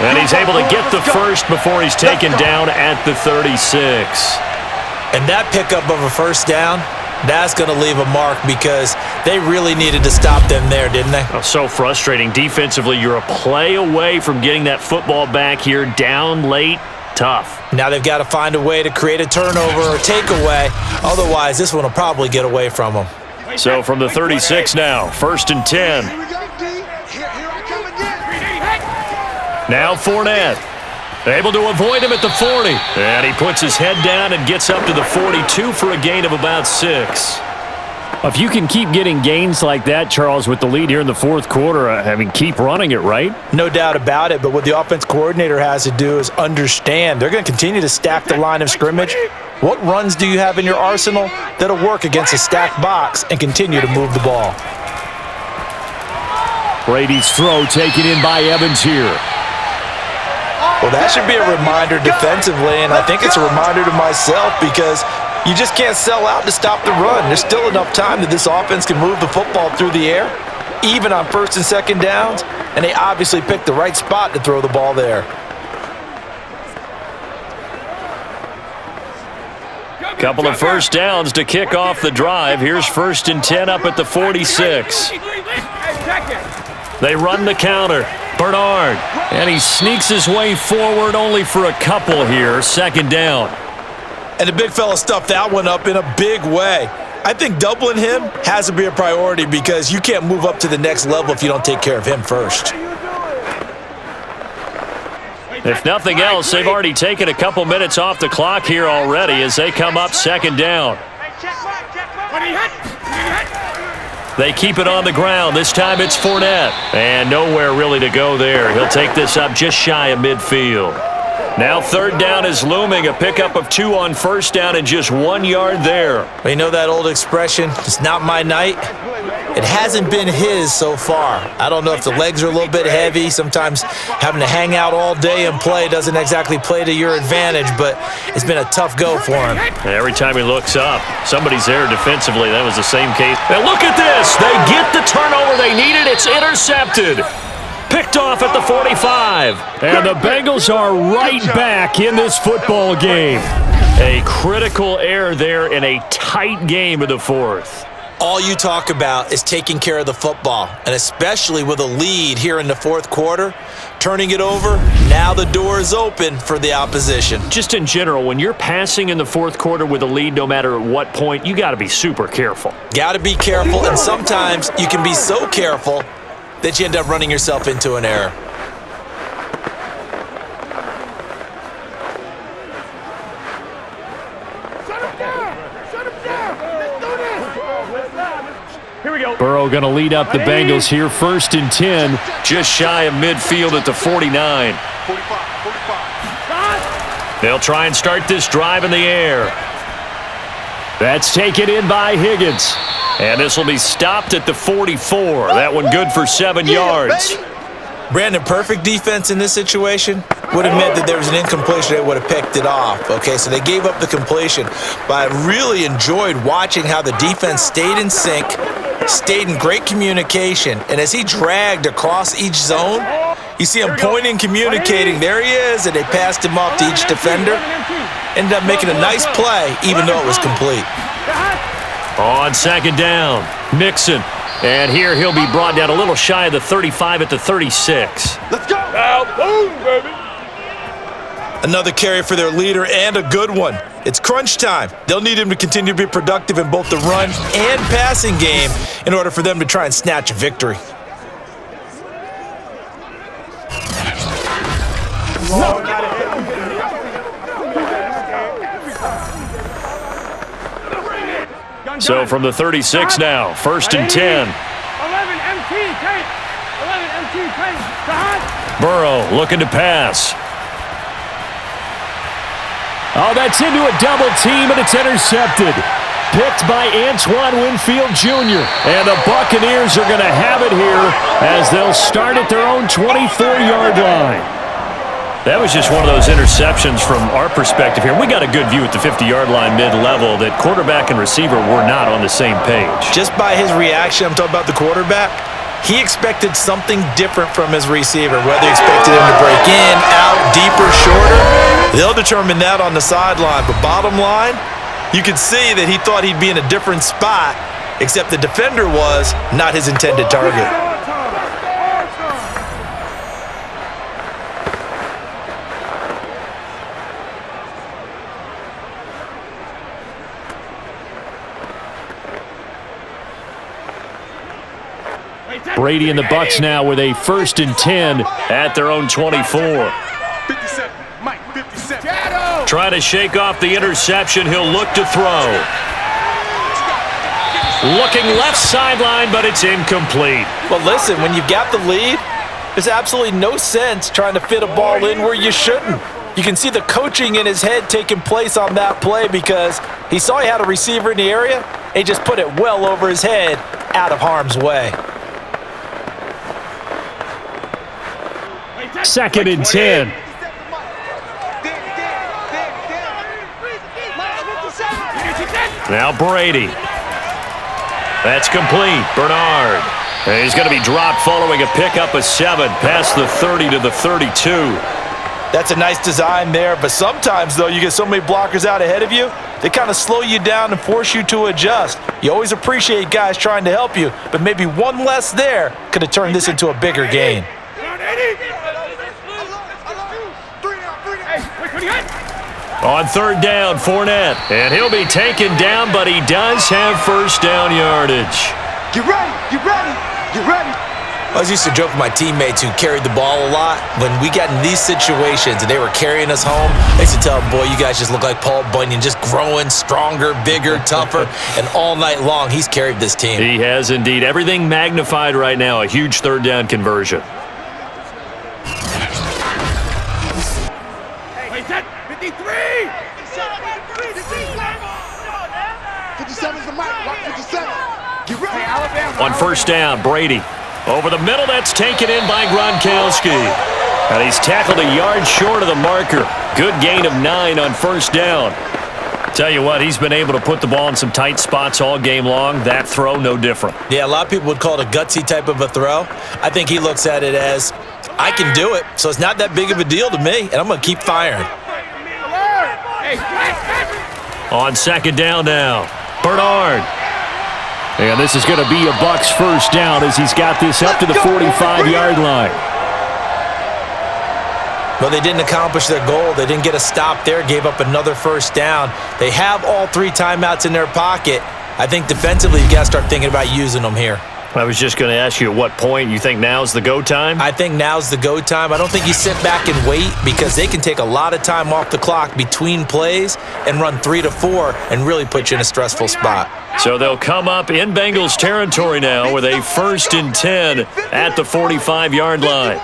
And he's able to get the first before he's taken down at the 36. And that pickup of a first down, that's going to leave a mark because they really needed to stop them there, didn't they? Oh, so frustrating. Defensively, you're a play away from getting that football back here, down late. Tough. Now they've got to find a way to create a turnover or takeaway. Otherwise, this one will probably get away from them. So from the 36 now, 1st and 10. Here we go, D. Here I come again. Now Fournette. Able to avoid him at the 40. And he puts his head down and gets up to the 42 for a gain of about 6. If you can keep getting gains like that, Charles, with the lead here in the fourth quarter, keep running it, right? No doubt about it, but what the offense coordinator has to do is understand they're going to continue to stack the line of scrimmage. What runs do you have in your arsenal that'll work against a stacked box and continue to move the ball? Brady's throw taken in by Evans here. Well, that should be a reminder defensively, and I think it's a reminder to myself because you just can't sell out to stop the run. There's still enough time that this offense can move the football through the air, even on 1st and 2nd downs, and they obviously picked the right spot to throw the ball there. Couple of first downs to kick off the drive. Here's 1st and 10 up at the 46. They run the counter. Bernard. And he sneaks his way forward only for a couple here. 2nd down. And the big fella stuffed that one up in a big way. I think doubling him has to be a priority because you can't move up to the next level if you don't take care of him first. If nothing else, they've already taken a couple minutes off the clock here already as they come up 2nd down. They keep it on the ground. This time it's Fournette. And nowhere really to go there. He'll take this up just shy of midfield. Now 3rd down is looming. A pickup of 2 on 1st down and just 1 yard there. Well, you know that old expression, it's not my night? It hasn't been his so far. I don't know if the legs are a little bit heavy. Sometimes having to hang out all day and play doesn't exactly play to your advantage, but it's been a tough go for him. And every time he looks up, somebody's there defensively. That was the same case. And look at this. They get the turnover they needed. It's intercepted. Picked off at the 45. And the Bengals are right back in this football game. A critical error there in a tight game of the 4th. All you talk about is taking care of the football, and especially with a lead here in the 4th quarter, turning it over, now the door is open for the opposition. Just in general, when you're passing in the 4th quarter with a lead, no matter at what point, you got to be super careful. Got to be careful, and sometimes you can be so careful that you end up running yourself into an error. Burrow going to lead up the Bengals here, 1st and 10. Just shy of midfield at the 49. They'll try and start this drive in the air. That's taken in by Higgins. And this will be stopped at the 44. That one good for 7 yards. Brandon, perfect defense in this situation would have meant that there was an incompletion. They would have picked it off. Okay, so they gave up the completion. But I really enjoyed watching how the defense stayed in sync, stayed in great communication. And as he dragged across each zone, you see him pointing, communicating. There he is, and they passed him off to each defender. Ended up making a nice play, even though it was complete. On 2nd down, Mixon. And here he'll be brought down a little shy of the 35 at the 36. Let's go. Now, boom, baby. Another carry for their leader and a good one. It's crunch time. They'll need him to continue to be productive in both the run and passing game in order for them to try and snatch a victory. So from the 36 now, 1st and 10. 11 MT, take. 11 MT, take. Burrow looking to pass. Oh, that's into a double team, and it's intercepted. picked by Antoine Winfield Jr. And the Buccaneers are going to have it here as they'll start at their own 24-yard line. That was just one of those interceptions from our perspective here. We got a good view at the 50-yard line mid-level that quarterback and receiver were not on the same page. Just by his reaction, I'm talking about the quarterback, he expected something different from his receiver, whether he expected him to break in, out, deeper, shorter. They'll determine that on the sideline. But bottom line, you could see that he thought he'd be in a different spot, except the defender was not his intended target. Brady and the Bucs now with a 1st and 10 at their own 24. 57, Mike, 57. Trying to shake off the interception. He'll look to throw. Looking left sideline, but it's incomplete. But listen, when you've got the lead, there's absolutely no sense trying to fit a ball in where you shouldn't. You can see the coaching in his head taking place on that play because he saw he had a receiver in the area and he just put it well over his head out of harm's way. 2nd and 10. Now Brady. That's complete. Bernard. And he's going to be dropped following a pickup of 7 past the 30 to the 32. That's a nice design there, but sometimes, though, you get so many blockers out ahead of you, they kind of slow you down and force you to adjust. You always appreciate guys trying to help you, but maybe one less there could have turned this into a bigger gain. On 3rd down, Fournette. And he'll be taken down, but he does have 1st down yardage. Get ready, get ready, get ready. I was used to joke with my teammates who carried the ball a lot. When we got in these situations and they were carrying us home, I used to tell them, boy, you guys just look like Paul Bunyan, just growing stronger, bigger, tougher. And all night long, he's carried this team. He has indeed. Everything magnified right now. A huge 3rd down conversion. Wait, that 53! 57 is the mic, rock 57. Get ready. Hey, Alabama. On 1st down, Brady. Over the middle, that's taken in by Gronkowski. And he's tackled a yard short of the marker. Good gain of 9 on 1st down. Tell you what, he's been able to put the ball in some tight spots all game long. That throw, no different. Yeah, a lot of people would call it a gutsy type of a throw. I think he looks at it as, I can do it, so it's not that big of a deal to me, and I'm going to keep firing. On 2nd down now, Bernard. And this is going to be a Bucs 1st down as he's got this up to the 45-yard line. Well, they didn't accomplish their goal. They didn't get a stop there, gave up another 1st down. They have all 3 timeouts in their pocket. I think defensively, you got to start thinking about using them here. I was just going to ask you at what point you think now's the go time? I think now's the go time. I don't think you sit back and wait because they can take a lot of time off the clock between plays and run 3 to 4 and really put you in a stressful spot. So they'll come up in Bengals territory now with a 1st and 10 at the 45-yard line.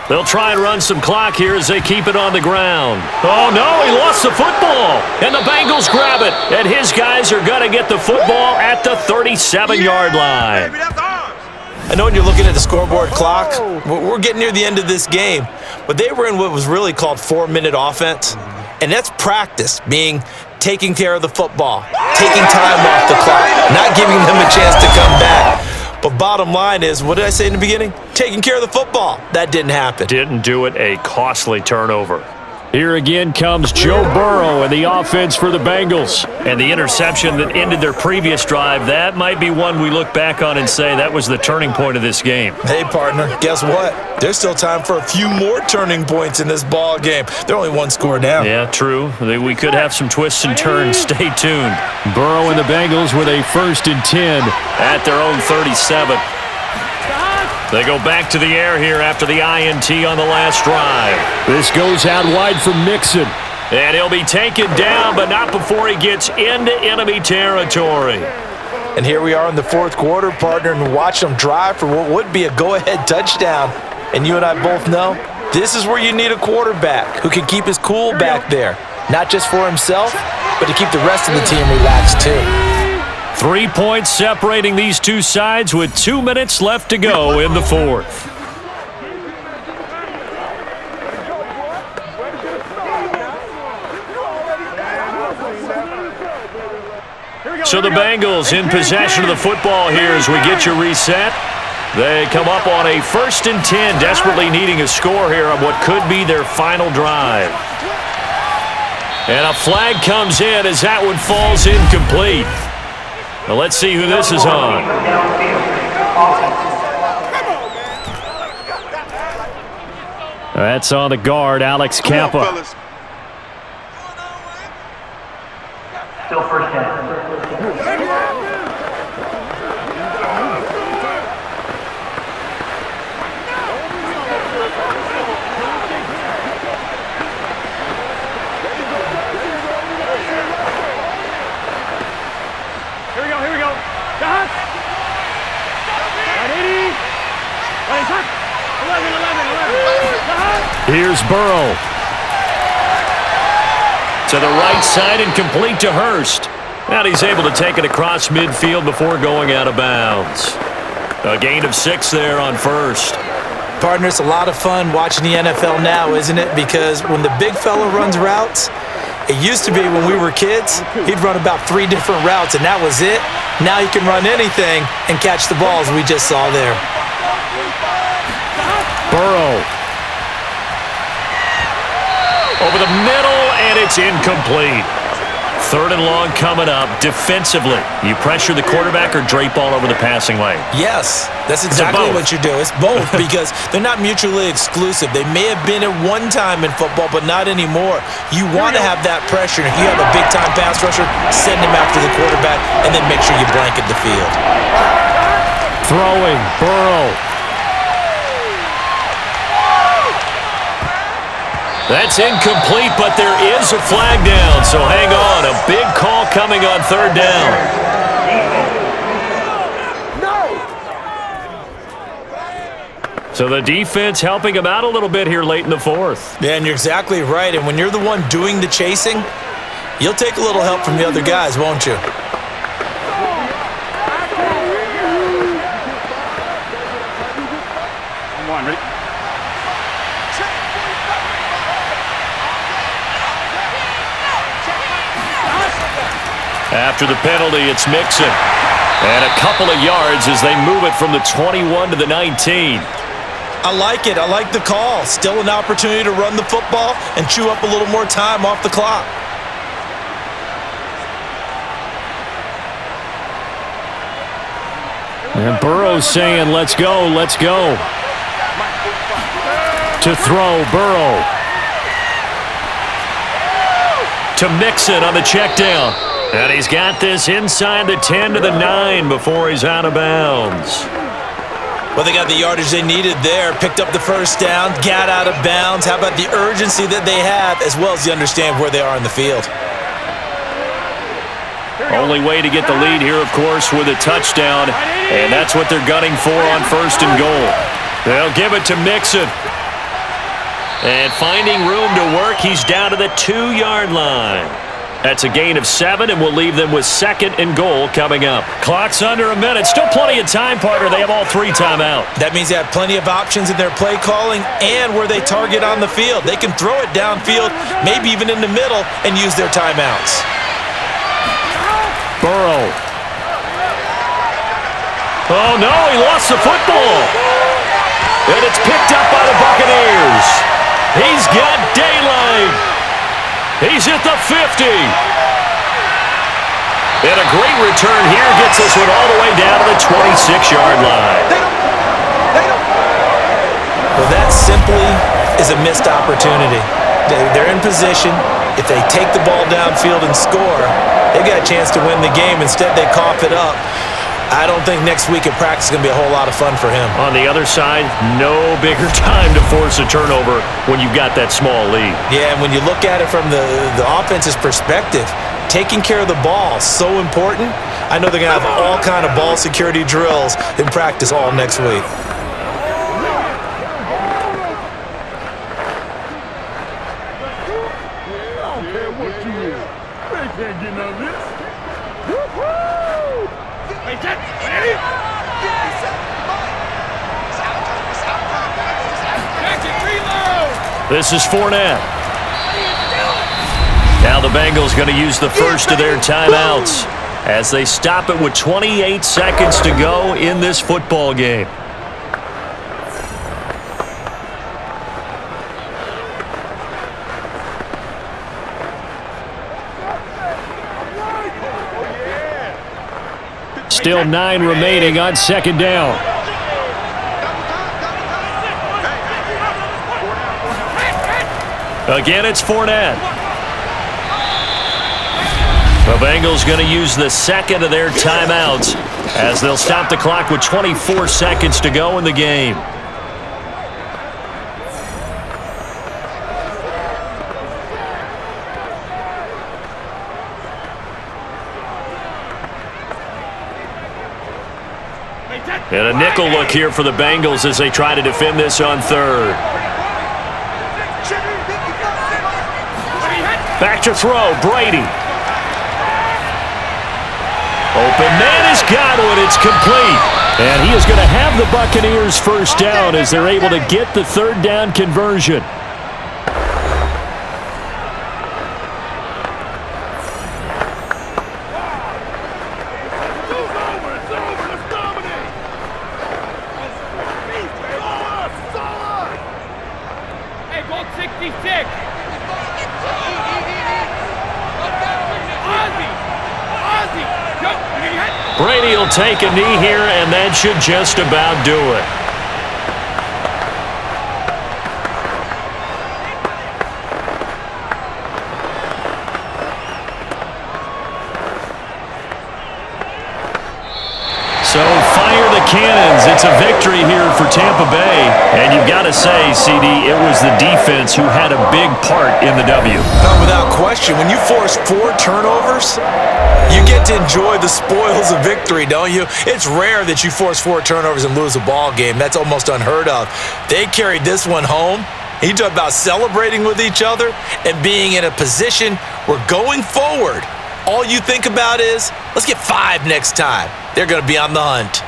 They'll try and run some clock here as they keep it on the ground. Oh, no, he lost the football. And the Bengals grab it. And his guys are going to get the football at the 37-yard line. I know when you're looking at the scoreboard clock, we're getting near the end of this game. But they were in what was really called 4-minute offense. And that's practice, being taking care of the football, taking time off the clock, not giving them a chance to come back. But bottom line is, what did I say in the beginning? Taking care of the football. That didn't happen. Didn't do it. A costly turnover. Here again comes Joe Burrow and the offense for the Bengals. And the interception that ended their previous drive, that might be one we look back on and say that was the turning point of this game. Hey, partner, guess what? There's still time for a few more turning points in this ball game. They're only 1 score down. Yeah, true. We could have some twists and turns. Stay tuned. Burrow and the Bengals with a 1st and 10 at their own 37. They go back to the air here after the INT on the last drive. This goes out wide for Mixon. And he'll be taken down, but not before he gets into enemy territory. And here we are in the 4th quarter, partner, and watch them drive for what would be a go-ahead touchdown. And you and I both know this is where you need a quarterback who can keep his cool back there, not just for himself, but to keep the rest of the team relaxed too. 3 points separating these two sides with 2 minutes left to go in the fourth. So the Bengals in possession of the football here as we get your reset. They come up on a 1st and 10, desperately needing a score here on what could be their final drive. And a flag comes in as that one falls incomplete. Now let's see who this is on. That's on the guard, Alex Kappa. Still first down. Here we go. Dot. 180. 11. Here's Burrow. To the right side and complete to Hurst. And he's able to take it across midfield before going out of bounds. A gain of 6 there on first. Partner, it's a lot of fun watching the NFL now, isn't it? Because when the big fella runs routes, it used to be when we were kids, he'd run about 3 different routes, and that was it. Now he can run anything and catch the balls we just saw there. Burrow. Over the middle, and it's incomplete. 3rd and long coming up. Defensively, you pressure the quarterback or drape all over the passing lane? Yes, that's exactly what you do. It's both because they're not mutually exclusive. They may have been at one time in football, but not anymore. You want to have that pressure. If you have a big-time pass rusher, send him after the quarterback, and then make sure you blanket the field. Throwing, Burrow. That's incomplete, but there is a flag down, so hang on. A big call coming on 3rd down. So the defense helping him out a little bit here late in the 4th. Yeah, and you're exactly right. And when you're the one doing the chasing, you'll take a little help from the other guys, won't you? Come on, ready? After the penalty, it's Mixon. And a couple of yards as they move it from the 21 to the 19. I like it. I like the call. Still an opportunity to run the football and chew up a little more time off the clock. And Burrow's saying, let's go, let's go. To throw, Burrow. To Mixon on the check down. And he's got this inside the 10 to the 9 before he's out of bounds. Well, they got the yardage they needed there, picked up the first down, got out of bounds. How about the urgency that they have, as well as they understand where they are in the field? Only way to get the lead here, of course, with a touchdown, and that's what they're gunning for on 1st and goal. They'll give it to Mixon. And finding room to work, he's down to the 2-yard line. That's a gain of 7, and we'll leave them with 2nd and goal coming up. Clock's under a minute. Still plenty of time, partner. They have all 3 timeout. That means they have plenty of options in their play calling and where they target on the field. They can throw it downfield, maybe even in the middle, and use their timeouts. Burrow. Oh, no, he lost the football. And it's picked up by the Buccaneers. He's got daylight. He's at the 50. And a great return here gets this one all the way down to the 26-yard line. Well, that simply is a missed opportunity. They're in position. If they take the ball downfield and score, they've got a chance to win the game. Instead, they cough it up. I don't think next week at practice is going to be a whole lot of fun for him. On the other side, no bigger time to force a turnover when you've got that small lead. Yeah, and when you look at it from the offense's perspective, taking care of the ball is so important. I know they're going to have all kind of ball security drills in practice all next week. This is Fournette. Now the Bengals going to use the first of their timeouts as they stop it with 28 seconds to go in this football game. Still 9 remaining on second down. Again, it's Fournette. The Bengals going to use the second of their timeouts as they'll stop the clock with 24 seconds to go in the game. And a nickel look here for the Bengals as they try to defend this on third. Back to throw, Brady. Open man has got one, it's complete. And he is going to have the Buccaneers first down as they're able to get the third down conversion. Brady will take a knee here, and that should just about do it. So fire the cannons. It's a victory here for Tampa Bay. And you've got to say, CD, it was the defense who had a big part in the W. No, without question. When you force 4 turnovers, you get to enjoy the spoils of victory, don't you? It's rare that you force 4 turnovers and lose a ball game. That's almost unheard of. They carried this one home. You talk about celebrating with each other and being in a position where going forward, all you think about is, let's get 5 next time. They're going to be on the hunt.